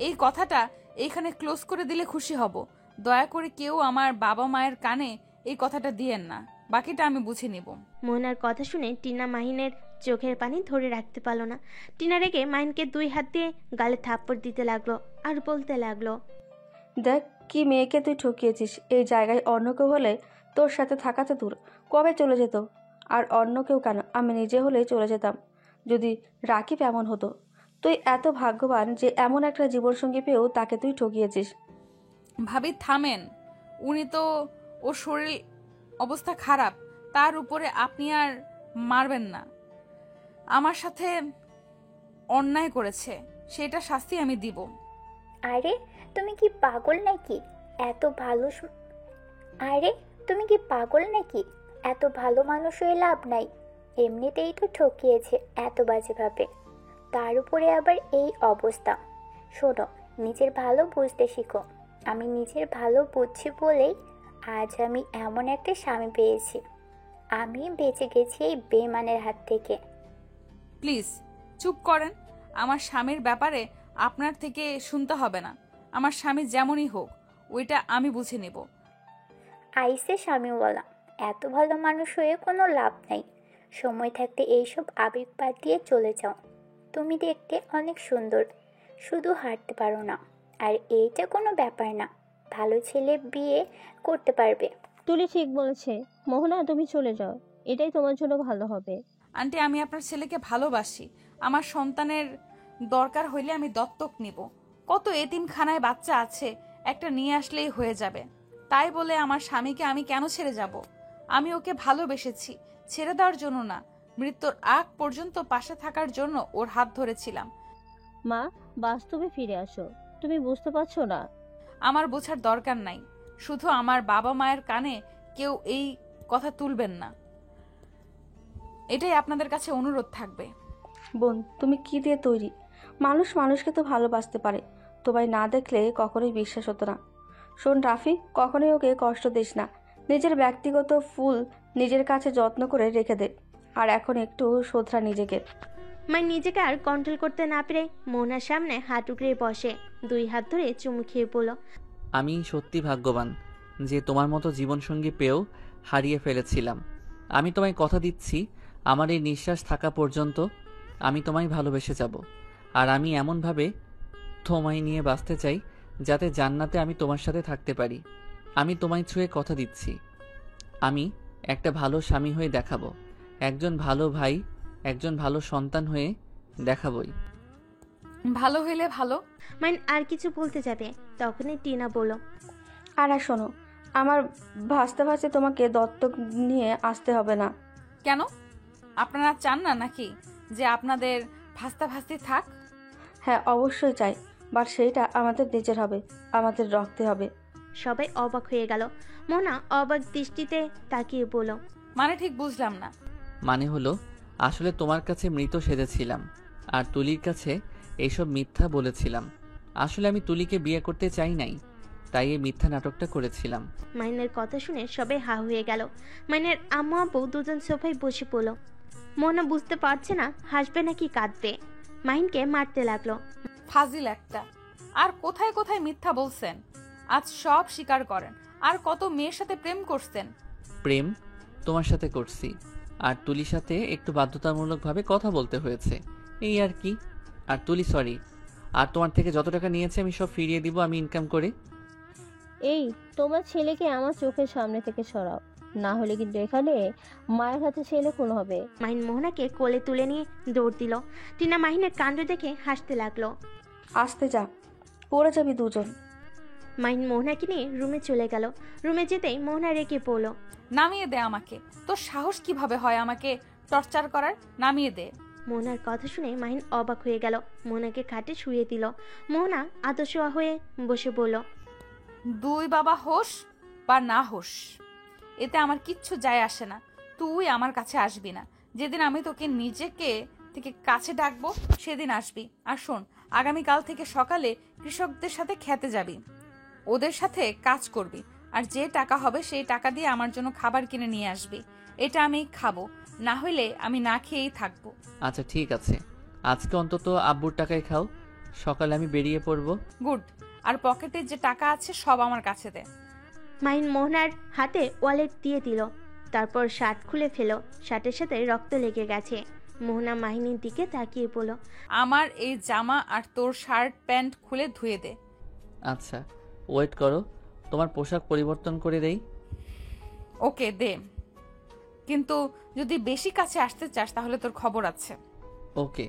এই কথাটা এইখানে ক্লোজ করে দিলে খুশি হব। দয়া করে কেউ আমার বাবা মায়ের কানে এই কথাটা দিয়েন না, বাকিটা আমি বুঝে নিব। মোহনার কথা শুনে টিনা মাহিনের চোখের পানি ধরে রাখতে পারলো না। টিনা রেগে মাহিনকে 2 হাত দিয়ে গালে থাপ্পড় দিতে লাগলো আর বলতে লাগলো, দেখ কি মেয়েকে তুই ঠকিয়েছিস। এই জায়গায় অন্য কেউ হলে তোর সাথে থাকা তো দূর, কবে চলে যেত। আর অন্য কেউ কেন, আমি নিজে হলেই চলে যেতাম যদি রাকিব এমন হতো। তুই এত ভাগ্যবান যে এমন একটা জীবনসঙ্গী পেয়েও তাকে তুই ঠকিয়েছিস। ভাবি থামেন, উনি তো, ওর শরীর অবস্থা খারাপ, তার উপরে আপনি আর মারবেন না। আমার সাথে অন্যায় করেছে, সেটা শাস্তি আমি দিব। আরে তুমি কি পাগল নাকি? এত ভালো আরে তুমি কি পাগল নাকি? এত ভালো মানুষ হয়ে লাভ নাই, এমনিতেই তো ঠকিয়েছে এত বাজেভাবে, তার উপরে আবার এই অবস্থা। শোনো, নিজের ভালো বুঝতে শিখো। আমি নিজের ভালো বুঝছি বলেই আজ আমি এমন একটা স্বামী পেয়েছি। আমি বেঁচে গেছি এই বেমানের হাত থেকে। প্লিজ চুপ করেন। আমার স্বামীর ব্যাপারে আপনার থেকে শুনতে হবে না। আমার স্বামী যেমনই হোক, ওইটা আমি বুঝে নেব। আইসে স্বামীওয়ালা, এত ভালো মানুষ হয়ে কোনো লাভ নাই। সময় থাকতে এইসব আবেগ বাদ দিয়ে চলে যাও। তুমি দেখতে অনেক সুন্দর, শুধু হাঁটতে পারো না। আর এইটা কোনো ব্যাপার না, ভালো ছেলে বিয়ে করতে পারবে। তুলি ঠিক বলেছে। মোহনা, তুমি চলে যাও, এটাই তোমার জন্য ভালো হবে। আন্টি, আমি আপনার ছেলেকে ভালোবাসি। আমার সন্তানের দরকার হইলে আমি দত্তক নিব। কত এতিমখানায় বাচ্চা আছে, একটা নিয়ে আসলেই হয়ে যাবে। তাই বলে আমার স্বামীকে আমি কেন ছেড়ে যাব? আমি ওকে ভালোবেসেছি, ছেড়ে দেওয়ার জন্য না, মৃত্যুর আগ পর্যন্ত পাশে থাকার জন্য ওর হাত ধরেছিলাম। মা, বাস্তবে ফিরে আসো। তুমি বুঝতে পারছো না? আমার বোঝার দরকার নাই। শুধু আমার বাবা মায়ের কানে কেউ এই কথা তুলবেন না, এটাই আপনাদের কাছে অনুরোধ থাকবে। বোন, তুমি কি দিয়ে তৈরি? মানুষ মানুষকে তো ভালোবাসতে পারে, তোমায় না দেখলে কখনোই বিশ্বাস হতো না। শোন রাফি, কখনোই ওকে কষ্ট দিস না। নিজের ব্যক্তিগত ফুল নিজের কাছে যত্ন করে রেখে দে। আর এখন একটু শোধরা নিজেকে। মাই নিজেকে আর কন্ট্রোল করতে না পেরে মোহনার সামনে হাত উগড়ে বসে, 2 হাত ধরে চুমু খেয়ে বলল, আমি সত্যি ভাগ্যবান যে তোমার মতো জীবনসঙ্গী পেয়েও হারিয়ে ফেলেছিলাম। আমি তোমায় কথা দিচ্ছি, আমার এই নিঃশ্বাস থাকা পর্যন্ত আমি তোমায় ভালোবেসে যাব। আর আমি এমনভাবে তোমায় নিয়ে বাঁচতে চাই যাতে জান্নাতে আমি তোমার সাথে থাকতে পারি। আমি তোমায় ছুঁয়ে কথা দিচ্ছি, আমি একটা ভালো স্বামী হয়ে দেখাবো, একজন ভালো ভাই, একজন ভালো সন্তান হয়ে দেখাবই। ভালো হইলে ভালো। মাইন আর কিছু বলতে যাবে, তখনই টিনা বলল, আর শোনো, আমার ভাসতে ভাসতে তোমাকে দত্তক নিয়ে আসতে হবে না। কেন? আপনারা চান না নাকি যে আপনাদের ভাস্তা ভাস্তি থাক? হ্যাঁ, অবশ্যই চাই, বাট সেইটা আমাদের নিজের হবে, আমাদের রক্তে হবে। সবাই অবাক হয়ে গেল। মোহনা অবাক দৃষ্টিতে তাকিয়ে বলল, মানে ঠিক বুঝলাম না। মানে হলো, আসলে তোমার কাছে মৃত সেজেছিলাম আর তুলির কাছে এইসব মিথ্যা বলেছিলাম। আসলে আমি তুলিকে বিয়ে করতে চাই নাই, তাই এই মিথ্যা নাটকটা করেছিলাম। মাইনের কথা শুনে সবাই হা হয়ে গেল। মাইনের আম্মু আব্বু দুজন সোফায় বসে পড়ল। মোহনা বুঝতে পারছে না হাসবে নাকি কাঁদবে। মাহিনকে মারতে লাগলো। ফাজিল একটা। আর কোথায় কোথায় মিথ্যা বলছেন? আজ সব স্বীকার করেন। আর কত মেয়ের সাথে প্রেম করছেন? প্রেম তোমার সাথে করছি, আর তুলির সাথে একটু বাধ্যতামূলকভাবে কথা বলতে হয়েছে, এই আর কি। আর তুলি সরি, আর তোমার থেকে যত টাকা নিয়েছে আমি সব ফিরিয়ে দিব আমি ইনকাম করে। এই, তোমার ছেলেকে আমার চোখের সামনে থেকে সরাও, না হলে কিন্তু এখানে মায়ের হাতে ছেলে খুন হবে। মাহিন মোহনাকে কোলে তুলে নিয়ে দৌড় দিল। টিনা মাহিনের কাণ্ড দেখে হাসতে লাগলো। আসতে যা, পড়ে যাবি দুজন। মাহিন মোহনাকে নিয়ে রুমে চলে গেল। রুমে যেতেই মোহনা রেগে পড়ল। নামিয়ে দে আমাকে। তোর সাহস কিভাবে হয় আমাকে টর্চার করার? নামিয়ে দে। মোহনার কথা শুনে মাহিন অবাক হয়ে গেল। মোহনাকে খাটে শুয়ে দিল। মোহনা আদর্শোয়া হয়ে বসে বলল, দুই বাবা হোস বা না হোস, এতে আমার কিচ্ছু যায় আসে না। তুই আমার কাছে আসবি না। যেদিন আমি তোকে নিজেকে থেকে কাছে ডাকবো সেদিন আসবি। আর শোন, আগামীকাল থেকে সকালে কৃষকদের সাথে খেতে যাবি, ওদের সাথে কাজ করবি, আর যে টাকা হবে সেই টাকা দিয়ে আমার জন্য খাবার কিনে নিয়ে আসবি। এটা আমি খাবো, না হইলে আমি না খেয়েই থাকবো। আচ্ছা ঠিক আছে, আজকে অন্তত আব্বুর টাকায় খাও, সকালে আমি বেরিয়ে পড়বো। গুড। আর পকেটে যে টাকা আছে সব আমার কাছে দে। মাহিন মোহনার হাতে ওয়ালেট দিয়ে দিল। তারপর শার্ট খুলে ফেলো। শার্টের সাথে রক্ত লেগে গেছে। মোহনা মাহিনীর দিকে তাকিয়ে বলল, আমার এই জামা আর তোর শার্ট প্যান্ট খুলে ধুয়ে দে। আচ্ছা ওয়েট করো, তোমার পোশাক পরিবর্তন করে দেই। ওকে দে, কিন্তু যদি বেশি কাছে আসতে চাস তাহলে তোর খবর আছে। ওকে,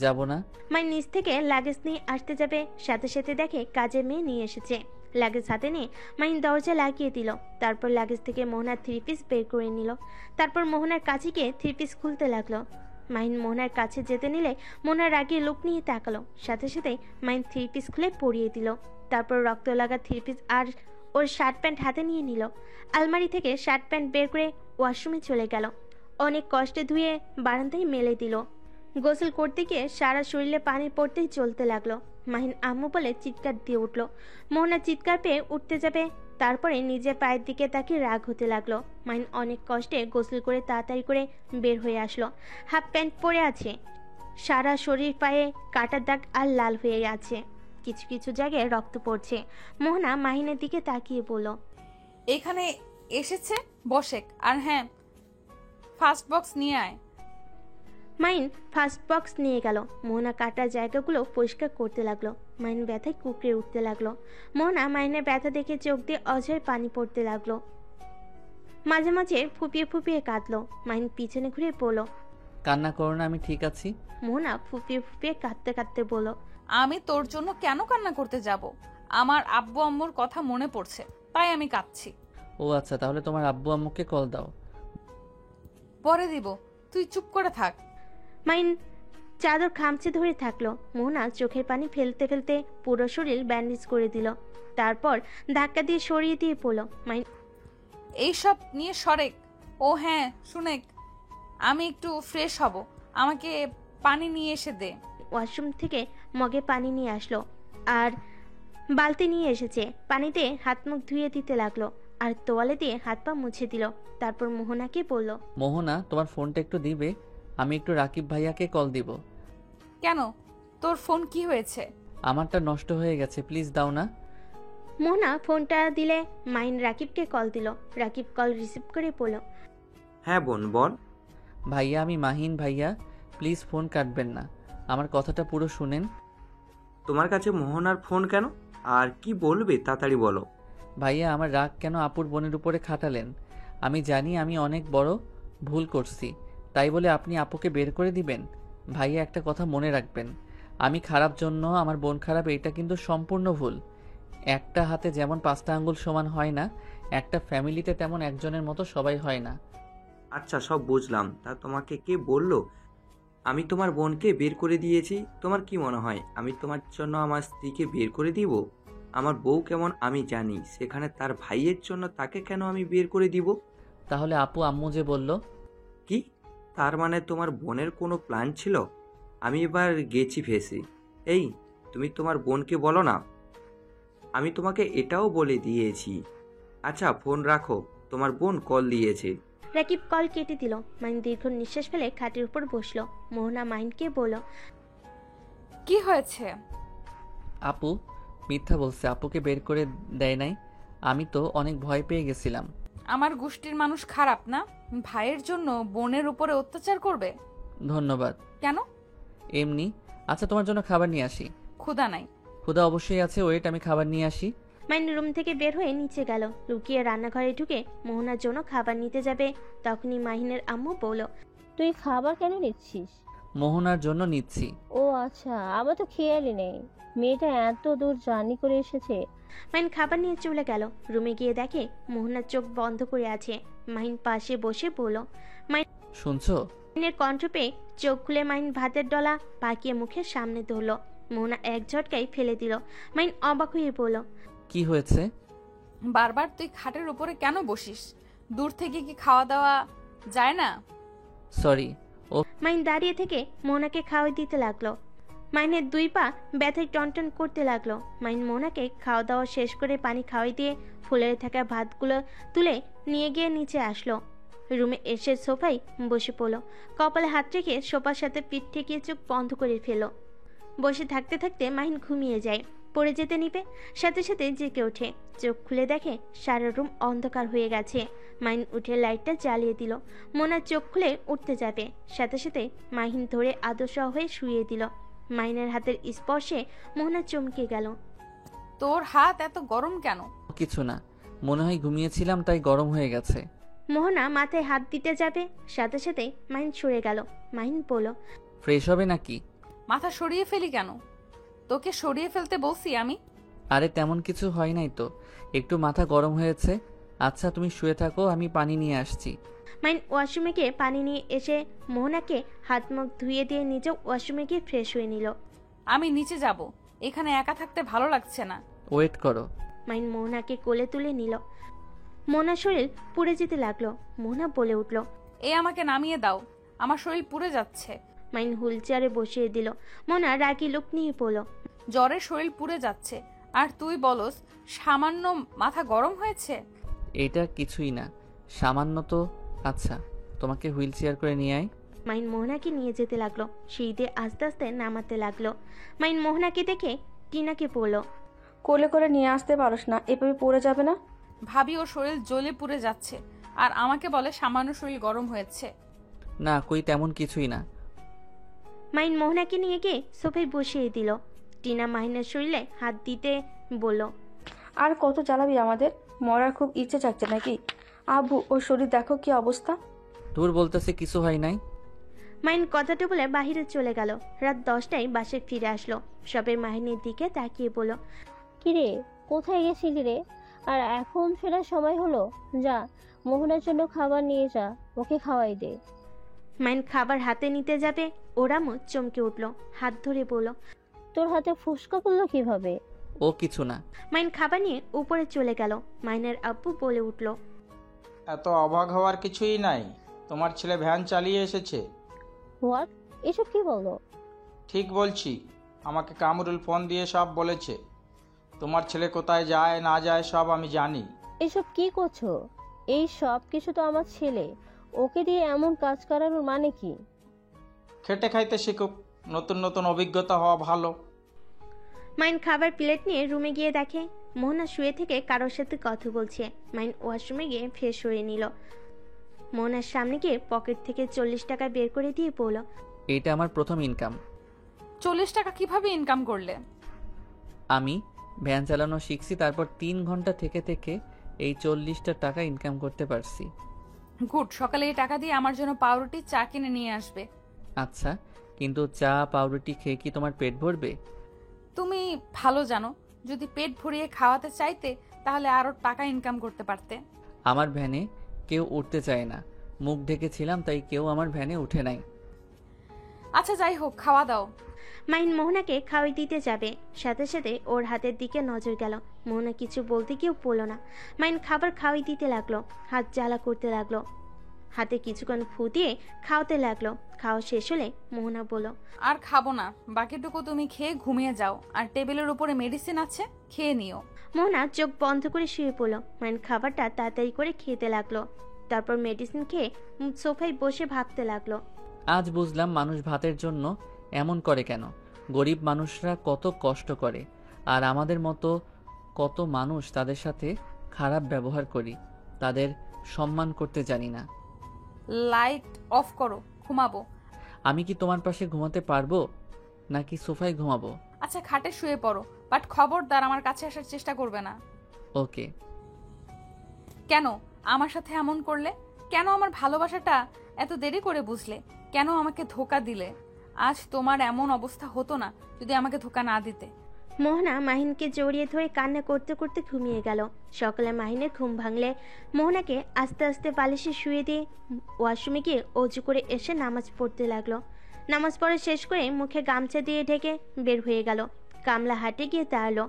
যাব না। মাই নিচ থেকে লাগেজ নিয়ে আসতে যাবে, সাথে সাথে দেখে কাজের মেয়ে নিয়ে এসেছে। লাগেজ হাতে নিয়ে মাইন দরজা লাগিয়ে দিল। তারপর লাগেজ থেকে মোহনার 3 পিস বের করে নিল। তারপর মোহনার কাছে গিয়ে 3 পিস খুলতে লাগলো। মাইন মোহনার কাছে যেতে নিলে মোহনার রাগে লোক নিয়ে তাকালো। সাথে সাথে মাইন 3 পিস খুলে পরিয়ে দিল। তারপর রক্ত লাগা 3 পিস আর ওর শার্ট প্যান্ট হাতে নিয়ে নিল। আলমারি থেকে শার্ট প্যান্ট বের করে ওয়াশরুমে চলে গেল। অনেক কষ্টে ধুয়ে বারান্দায় মেলে দিল। গোসল করতে গিয়ে সারা শরীরে পানি পড়তেই চলতে লাগলো। মাহিন আম্মু বলে চিৎকার দিয়ে উঠল। মোহনা চিৎকার পেয়ে উঠতে যাবে, তারপরে নিজের পায়ের দিকে তাকিয়ে রাগ হতে লাগলো। মাহিন অনেক কষ্টে গোসল করে তাড়াতাড়ি করে বের হয়ে আসলো। হাফ প্যান্ট পরে আছে, সারা শরীর পায়ে কাটার দাগ আর লাল হয়ে আছে, কিছু কিছু জায়গায় রক্ত পড়ছে। মোহনা মাহিনের দিকে তাকিয়ে বলল, এখানে এসেছে বসেক, আর হ্যাঁ ফার্স্ট বক্স নিয়ে আয়। মাইন ফার্স্ট বক্স নিয়ে গেল। মোহনা কাটার জায়গাগুলো পরিষ্কার করতে লাগলো। মাইন ব্যথায় কুকড়ে উঠতে লাগলো। মোহনা মাইনের ব্যথা দেখে চোখ দিয়ে অঝরে পানি পড়তে লাগলো। মাঝে মাঝে ফুপিয়ে ফুপিয়ে কাঁদলো। মাইন পিছনে ঘুরে বলল, কান্না করো না, আমি ঠিক আছি। মোহনা ফুপিয়ে ফুপিয়ে কাঁদতে কাঁদতে বলল, আমি তোর জন্য কেন কান্না করতে যাব? আমার আব্বু আম্মুর কথা মনে পড়ছে, তাই আমি কাঁদছি। ও আচ্ছা, তাহলে তোমার আব্বু আম্মুকে কল দাও। পরে দিব, তুই চুপ করে থাক। মাইন চাদর খামচে ধরে থাকলো। মোহনা চোখের পানি ফেলতে ফেলতে পুরো শরীর ব্যান্ডেজ করে দিল। তারপর ধাক্কা দিয়ে সরিয়ে দিয়ে পড়ল। মাইন এইসব নিয়ে সরেক। ও হ্যাঁ শুনেক, আমি একটু ফ্রেশ হব, আমাকে পানি নিয়ে এসে দে। ওয়াশরুম থেকে মগে পানি নিয়ে আসলো আর বালতি নিয়ে এসেছে। পানিতে হাত মুখ ধুয়ে দিতে লাগলো আর তোয়ালে দিয়ে হাত পা মুছে দিল। তারপর মোহনাকে বলল, মোহনা, তোমার ফোনটা একটু দিবে? আমি একটু রাকিব ভাইয়াকে কল দিব। কেন, তোর ফোন কি হয়েছে? আমারটা নষ্ট হয়ে গেছে, প্লিজ দাও না। মোহনা ফোনটা দিলে মাইন রাকিবকে কল দিল। রাকিব কল রিসিভ করে বলল, হ্যাঁ বোন বল। ভাইয়া, আমি মাহিন ভাইয়া, প্লিজ ফোন কাটবেন না, আমার কথাটা পুরো শুনেন। তোমার কাছে মোহনার ফোন কেন, আর কি বলবে তাড়াতাড়ি বলো। ভাইয়া, আমার রাগ কেন আপুর বোনের উপরে খাটালেন? আমি জানি আমি অনেক বড় ভুল করছি, তাই বলে আপনি আপুকে বের করে দিবেন? ভাইয়া, একটা কথা মনে রাখবেন, আমি খারাপ জন্য আমার বোন খারাপ, এটা কিন্তু সম্পূর্ণ ভুল। একটা হাতে যেমন 5টা আঙ্গুল সমান হয় না, একটা ফ্যামিলিতে তেমন একজনের মতো সবাই হয় না। আচ্ছা সব বুঝলাম, তা তোমাকে কে বললো আমি তোমার বোনকে বের করে দিয়েছি? তোমার কি মনে হয় আমি তোমার জন্য আমার স্ত্রীকে বের করে দিব? আমার বউ কেমন আমি জানি, সেখানে তার ভাইয়ের জন্য তাকে কেন আমি বের করে দিব? তাহলে আপু আম্মু যে বলল? কি, তার মানে তোমার বোনের কোনো প্ল্যান ছিল? আমি এবার গেছি ফেসে। এই, তুমি তোমার বোনকে বলো না, আমি তোমাকে এটাও বলে দিয়েছি। আচ্ছা ফোন রাখো, তোমার বোন কল দিয়েছে। রাকিব কল কেটে দিল। মাইন দীর্ঘ নিঃশ্বাস ফেলে খাটের উপর বসলো। মোহনা মাইনকে বলল, কি হয়েছে? আপু মিথ্যা বলছে, আপুকে বের করে দেয় নাই। আমি তো অনেক ভয় পেয়ে গেছিলাম। আমার গোষ্ঠীর মানুষ খারাপ না, ভাইয়ের জন্য বোনের উপরে অত্যাচার করবে? ধন্যবাদ। কেন? এমনি। আচ্ছা, তোমার জন্য খাবার নিয়ে আসি। ক্ষুধা নাই। ক্ষুধা অবশ্যই আছে, ওয়েট, আমি খাবার নিয়ে আসি। মাইন রুম থেকে বের হয়ে নিচে গেল। লুকিয়ে রান্নাঘরে ঢুকে মোহনার জন্য খাবার নিতে যাবে, তখনই মাহিনের আম্মু বলল, তুই খাবার কেন নিচ্ছিস? মোহনার জন্য নিচ্ছি। ও আচ্ছা, আমার তো খেয়ালই নেই মেয়েটা এত দূর জার্নি করে এসেছে। মাহিন খাবার নিয়ে চলে গেল। রুমে গিয়ে দেখে মোহনার চোখ বন্ধ করে আছে। মাহিন পাশে বসে বলল, শুনছো? মাহিনের কণ্ঠ পেয়ে চোখ খুলে মাহিন ভাতের ডলা পাকিয়ে মুখের সামনে ধরল। মোহনা এক ঝটকায় ফেলে দিল। মাহিন অবাক হয়ে বলল, কি হয়েছে? বারবার তুই খাটের উপরে কেন বসিস? দূর থেকে কি খাওয়া দাওয়া যায় না? সরি। মাইন দাঁড়িয়ে থেকে মোহনাকে খাওয়াই দিতে লাগলো। মাইনের 2 পা ব্যথায় টনটন করতে লাগলো। মাইন মোহনাকে খাওয়া দাওয়া শেষ করে পানি খাওয়াই দিয়ে ফুলের থাকা ভাতগুলো তুলে নিয়ে গিয়ে নিচে আসলো। রুমে এসে সোফায় বসে পড়লো। কপালে হাত রেখে সোফার সাথে পিঠ ঠেকিয়ে চোখ বন্ধ করে ফেলো। বসে থাকতে থাকতে মাহিন ঘুমিয়ে যায়। পড়ে যেতে নিবে, সাথে সাথে জেগে ওঠে। চোখ খুলে দেখে সারা রুম অন্ধকার হয়ে গেছে। মাহিন উঠে লাইটটা জ্বালিয়ে দিল। মোনা চোখ খুলে উঠতে যাবে, সাথে সাথে মাহিন ধরে আদর্শ হয়ে শুয়ে দিল। মাহিনের হাতের স্পর্শে মোহনা চমকে গেল। তোর হাত এত গরম কেন? কিছু না, মনে হয় ঘুমিয়েছিলাম তাই গরম হয়ে গেছে। মোহনা মাথায় হাত দিতে যাবে, সাথে সাথে মাহিন সরে গেল। মাহিন বলল, ফ্রেশ হবে নাকি? মাথা সরিয়ে ফেলি কেন? তোকে সরিয়ে ফেলতে বলছি আমি? আরে তেমন কিছু হয় নাই তো, একটু মাথা গরম হয়েছে। আচ্ছা তুমি শুয়ে থাকো, আমি পানি নিয়ে আসছি। মাইন ওয়াশরুমে গিয়ে পানি নিয়ে এসে মোহনাকে হাত মুখ ধুয়ে দিয়ে নিজেও ওয়াশরুমে গিয়ে ফ্রেশ হয়ে নিল। আমি নিচে যাব, এখানে একা থাকতে ভালো লাগছে না। ওয়েট করো। মাইন মোহনাকে কোলে তুলে নিল। মোহনার শরীর পুড়ে যেতে লাগলো। মোহনা বলে উঠল। আমাকে নামিয়ে দাও, আমার শরীর পুড়ে যাচ্ছে। মাইন হুইল চেয়ারে বসিয়ে দিল। মোহনা রাগি লোক নিয়ে পড়ল। জ্বরে শরীর পুড়ে যাচ্ছে আর তুই বলস সামান্য মাথা গরম হয়েছে। এটা কিছুই না, সামান্য তো। আচ্ছা, তোমাকে হুইল চেয়ার করে নিয়ে আয়। মাইন মোহনাকে নিয়ে যেতে লাগলো। সিঁড়িতে আস্তে আস্তে নামাতে লাগলো। মাইন মোহনাকে দেখে টিনাকে পড়ল। কোলে করে নিয়ে আসতে পারোস না, এভাবে পড়ে যাবে না? ভাবি ওর শরীর জ্বলে পুড়ে যাচ্ছে আর আমাকে বলে সামান্য শরীর গরম হয়েছে। না, কই তেমন কিছুই না। মাইন মোহনাকে নিয়ে গিয়ে সোফায় বসিয়ে দিল। টিনা মাহিনের শরীরে হাত দিতে বলল। আর কত জ্বালাবি আমাদের? মরার খুব ইচ্ছে চাচ্ছে নাকি? আব্বু, ওর শরীর দেখো কি অবস্থা। দূর বলতেছে কিছু হয় নাই। মাইন কথাটা বলে বাহিরে চলে গেল। রাত 10টায় বাসে ফিরে আসলো। সবাই মাহিনের দিকে তাকিয়ে বলল। কিরে, কোথায় গেছিলি রে? আর এখন ফেরার সময় হলো? যা, মোহনার জন্য খাবার নিয়ে যা, ওকে খাওয়াই দে। মাইন খাবার হাতে নিতে যাবে, ওরামও চমকে উঠল। হাত ধরে বলল। তোর হাতে ফুসকা করলো কিভাবে? ও কিছু না। মাইন খাবার নিয়ে উপরে চলে গেল। মাইনের আব্বু বলে উঠল। এত অবাক হওয়ার কিছুই নাই, তোমার ছেলে ভ্যান চালিয়ে এসেছে। হোয়াট? এসব কি বললো? ঠিক বলছি, আমাকে কামরুল ফোন দিয়ে সব বলেছে। তোমার ছেলে কোথায় যায় না যায় সব আমি জানি। এসব কি করছো? এই সব কিছু তো আমার ছেলে, ওকে দিয়ে এমন কাজ করানোর মানে কি? খেটে খাইতে শিখুক, নতুন নতুন অভিজ্ঞতা হওয়া ভালো। মাইন খাবার প্লেট নিয়ে রুমে গিয়ে দেখে মোহনা শুয়ে থেকে কারোর সাথে কথা বলছে। মাইন ওয়াশরুমে গিয়ে ফ্রেশ হয়ে নিল। মোহনার সামনে গিয়ে পকেট থেকে 40 টাকা বের করে দিয়ে বলল। এটা আমার প্রথম ইনকাম। 40 টাকা কিভাবে ইনকাম করলে? আমি ভ্যান চালানো শিখছি, তারপর 3 ঘন্টা থেকে থেকে এই 40টা টাকা ইনকাম করতে পারছি। গুড, সকালে এই টাকা দিয়ে আমার জন্য পাউরুটি চা কিনে নিয়ে আসবে। আচ্ছা, কিন্তু চা পাউরুটি খেয়ে কি তোমার পেট ভরবে? তুমি ভালো জানো, যদি পেট ভরিয়ে খাওয়াতে চাইতে তাহলে আরো টাকা ইনকাম করতে পারতে। আমার ভ্যানে কেউ উঠতে চায় না, মুখ ঢেকেছিলাম তাই কেউ আমার ভ্যানে উঠে নাই। আচ্ছা যাই হোক, খাওয়া দাও। মাইন মোহনাকে খাওয়াই দিতে যাবে, সাথে সাথে ওর হাতের দিকে নজর গেল। মোহনা কিছু বলতে কেউ বলল না। মাইন খাবার খাওয়াই দিতে লাগলো, হাত জ্বালা করতে লাগলো, হাতে কিছুক্ষণ ফু দিয়ে খাওয়াতে লাগলো। খাওয়া শেষ হলে মোহনা বলল। আর খাবো না, বাকিটুকু তুমি খেয়ে ঘুমিয়ে যাও, আর টেবিলের উপরে মেডিসিন আছে, খেয়ে নিও। মোহনা চোখ বন্ধ করে শুয়ে পড়ল। মাইন খাবারটা তাড়াতাড়ি করে খেতে লাগলো, তারপর মেডিসিন খেয়ে সোফায় বসে ভাবতে লাগলো। আজ বুঝলাম মানুষ ভাতের জন্য এমন করে কেন। গরিব মানুষরা কত কষ্ট করে, আর আমাদের মতো কত মানুষ তাদের সাথে খারাপ ব্যবহার করি, তাদের সম্মান করতে জানি না। লাইট অফ করো, ঘুমাবো। আমি কি তোমার পাশে ঘুমাতে পারবো নাকি সোফায় ঘুমাবো? আচ্ছা খাটে শুয়ে পড়ো, বাট খবরদার আমার কাছে আসার চেষ্টা করবে না। ওকে। কেন আমার সাথে এমন করলে? কেন আমার ভালোবাসাটা এত দেরি করে বুঝলে? কেন আমাকে ধোকা দিলে? আজ তোমার এমন অবস্থা হতো না যদি আমাকে ধোকা না দিতে। মোহনা মাহিনকে জড়িয়ে ধরে কান্না করতে করতে ঘুমিয়ে গেল। সকালে মাহিনের ঘুম ভাঙলে মোহনাকে আস্তে আস্তে বালিশে শুয়ে দিয়ে ওয়াশরুমে গিয়ে অজু করে এসে নামাজ পড়তে লাগলো। নামাজ পড়া শেষ করে মুখে গামছা দিয়ে ঢেকে বের হয়ে গেল। কামলা হাটে গিয়ে দাঁড়ালো।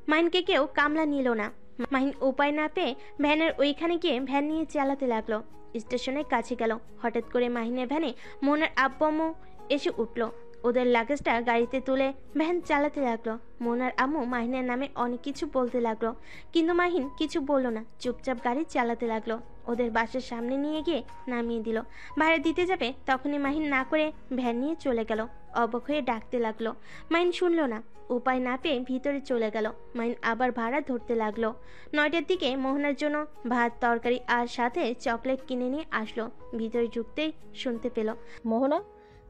মাহিনকে কেউ কামলা নিল না। মাহিন উপায় না পেয়ে ভ্যানের ওইখানে গিয়ে ভ্যান নিয়ে চালাতে লাগলো। স্টেশনের কাছে গেল। হঠাৎ করে মাহিনের ভ্যানে মোহনার আব্বু আম্মু এসে উঠল। ওদের লাগেজটা গাড়িতে তুলে ভ্যান চালাতে লাগলো। মোহনার আম্মু মাহিনের নামে অনেক কিছু বলতে লাগলো, কিন্তু মাহিন কিছু বললো না, চুপচাপ গাড়ি চালাতে লাগলো। ওদের বাসার সামনে নিয়ে গিয়ে নামিয়ে দিল। ভাড়া দিতে যাবে তখনই মাহিন না করে ভ্যান নিয়ে চলে গেল। অবাক হয়ে ডাকতে লাগলো। মাহিন শুনলো না। উপায় না পেয়ে ভিতরে চলে গেল। মাহিন আবার ভাড়া ধরতে লাগলো। 9টার দিকে মোহনার জন্য ভাত তরকারি আর সাথে চকলেট কিনে নিয়ে আসলো। ভিতরে ঢুকতেই শুনতে পেল। মোহনা,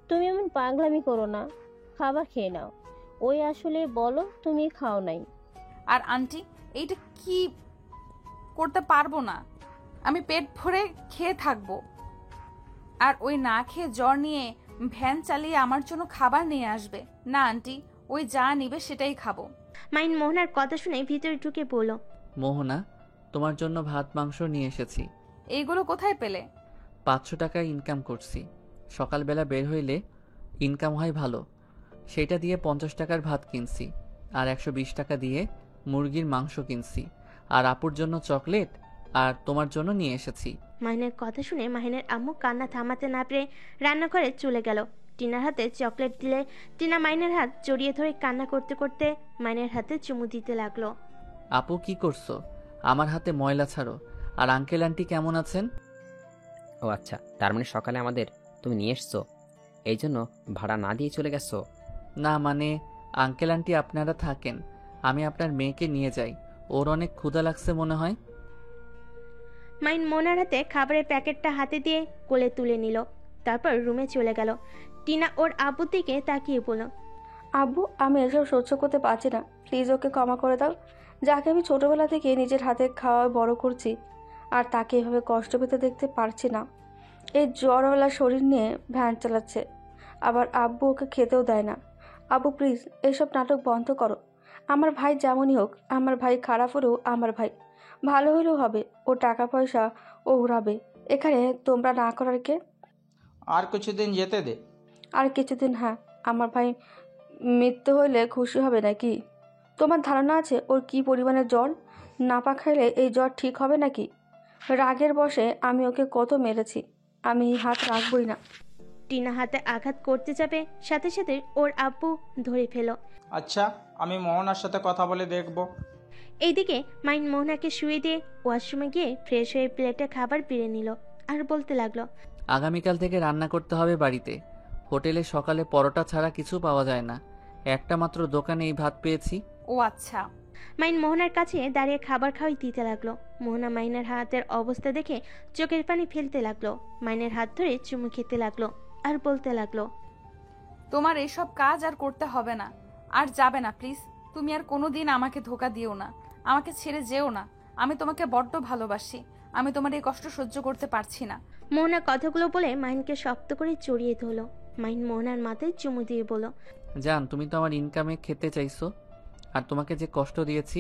তুমি এমন পাগলামি করো না, খাবার খেয়ে নাও। ওই আসলে বলো তুমি খাও নাই। আর আন্টি, এইটা কি করতে পারবো না। আমি পেট ভরে খেয়ে থাকবো, আর ওই না খেয়ে জ্বর নিয়ে ভ্যান চালিয়ে আমার জন্য খাবার নিয়ে আসবে না। আন্টি, ওই যা নিবে সেটাই খাবো। মাইন মোহনার কথা শুনে ভিতরে ঢুকে বলল। মোহনা, তোমার জন্য ভাত মাংস নিয়ে এসেছি। এইগুলো কোথায় পেলে? 500 টাকা ইনকাম করছি। সকালবেলা বের হইলে ইনকাম হয় ভালো, সেটা দিয়ে 50 টাকার ভাত কিনছি, আর 120 টাকা দিয়ে মুরগির মাংস কিনছি, আর আপুর জন্য চকলেট আর তোমার জন্য নিয়ে এসেছি। মাহিনের কথা শুনে মাহিনের আম্মু কান্না থামাতে না পেরে রান্নাঘরে চলে গেল। টিনার হাতে চকলেট দিলে টিনা মাইনের হাত জড়িয়ে ধরে কান্না করতে করতে মাইনের হাতে চুমু দিতে লাগলো। আপু কি করছো? আমার হাতে ময়লা ছাড়ো। আর আঙ্কেল আন্টি কেমন আছেন? ও আচ্ছা, তার মানে সকালে আমাদের তুমি নিয়ে এসছো, এই জন্য ভাড়া না দিয়ে চলে গেছো? না মানে আঙ্কেল আন্টি আপনারা থাকেন, আমি আপনার মেয়েকে নিয়ে যাই, ওর অনেক ক্ষুধা লাগছে মনে হয়। মাইন মোনার হাতে খাবারের প্যাকেটটা হাতে দিয়ে কোলে তুলে নিল, তারপর রুমে চলে গেল। টিনা ওর আব্বুর দিকে তাকিয়ে বলল, আব্বু আমি এসব সহ্য করতে পারছি না, প্লিজ ওকে ক্ষমা করে দাও। যাকে আমি ছোটবেলা থেকে নিজের হাতে খাওয়ায় বড় করছি, আর তাকে এভাবে কষ্ট পেতে দেখতে পারছি না। এই জ্বরওয়ালা শরীর নিয়ে ভ্যান চালাচ্ছে, আবার আব্বু ওকে খেতেও দেয় না। আব্বু প্লিজ এসব নাটক বন্ধ করো। আমার ভাই যেমনই হোক, আমার ভাই খারাপ হলেও আমার ভাই, ভালো হলেও হবে, ও টাকা পয়সা ও উড়াবে, এখানে তোমরা না করার কে? আর কিছুদিন যেতে দে। আর কিছুদিন, হ্যাঁ। আমার ভাই মৃত্যু হইলে খুশি হবে নাকি? তোমার ধারণা আছে ওর কি পরিমাণে জ্বর? নাপা খাইলে এই জ্বর ঠিক হবে নাকি? রাগের বশে আমি ওকে কত মেরেছি, আমি হাত রাখবই না। টিনা হাতে আঘাত করতে যাবে, সাথে সাথে ওর আব্বু ধরে ফেল। আচ্ছা, আমি মোহনার সাথে কথা বলে দেখব। এইদিকে মাইন মোহনাকে শুয়ে দিয়ে ওয়াশরুমে গিয়ে ফ্রেশ হয়ে প্লেটে খাবার বেড়ে নিল আর বলতে লাগলো, আগামীকাল থেকে রান্না করতে হবে বাড়িতে। হোটেলে সকালে পরোটা ছাড়া কিছু পাওয়া যায় না, একটা মাত্র দোকানে এই ভাত পেয়েছি। ও আচ্ছা। মাইন মোহনার কাছে দাঁড়িয়ে খাবার খাওয়াই দিতে লাগলো। মোহনা মাইনের হাতের অবস্থা দেখে চোখের পানি ফেলতে লাগলো, মাইনের হাত ধরে চুমু খেতে লাগলো আর বলতে লাগলো, তোমার এসব কাজ আর করতে হবে না, আর যাবে না প্লিজ। তুমি আর কোনোদিন আমাকে ধোকা দিও না, আমাকে ছেড়ে যেও না। আমি তোমাকে বড্ড ভালোবাসি, আমি তোমার এই কষ্ট সহ্য করতে পারছি না। মোহনা কথাগুলো বলে মাইনকে শক্ত করে জড়িয়ে ধরলো। মাইন মোহনার মাথায় চুমু দিয়ে বলল, জান তুমি তো আমার ইনকামে খেতে চাইছো, আর তোমাকে যে কষ্ট দিয়েছি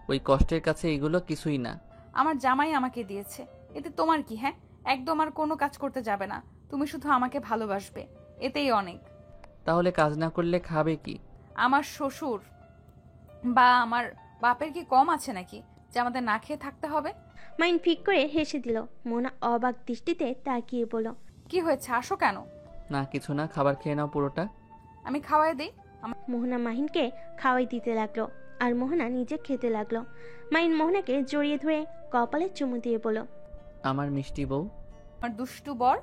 ওই কষ্টের কাছে এগুলো কিছুই না। আমার জামাই আমাকে দিয়েছে, এতে তোমার কি? হ্যাঁ, একদম আর কোনো কাজ করতে যাবে না, তুমি শুধু আমাকে ভালোবাসবে, এতেই অনেক। তাহলে কাজ না করলে খাবে কি? আমার শ্বশুর বা আমার বাপের কি কম আছে নাকি যে আমাদের না খেয়ে থাকতে হবে? মাইন ফিক করে হেসে দিল। মোহনা অবাক দৃষ্টিতে তাকিয়ে বলল, কি হয়েছে, আসো কেন? না কিছু না, খাবার খেয়ে নাও পুরোটা। আমি খাওয়াই দিই। মোহনা মাহিনকে খাওয়াই দিতে লাগলো আর মোহনা নিজে খেতে লাগলো। মাইন মোহনাকে জড়িয়ে ধরে কপালে চুমু দিয়ে বলল, আমার মিষ্টি বউ। আমার দুষ্টু বর।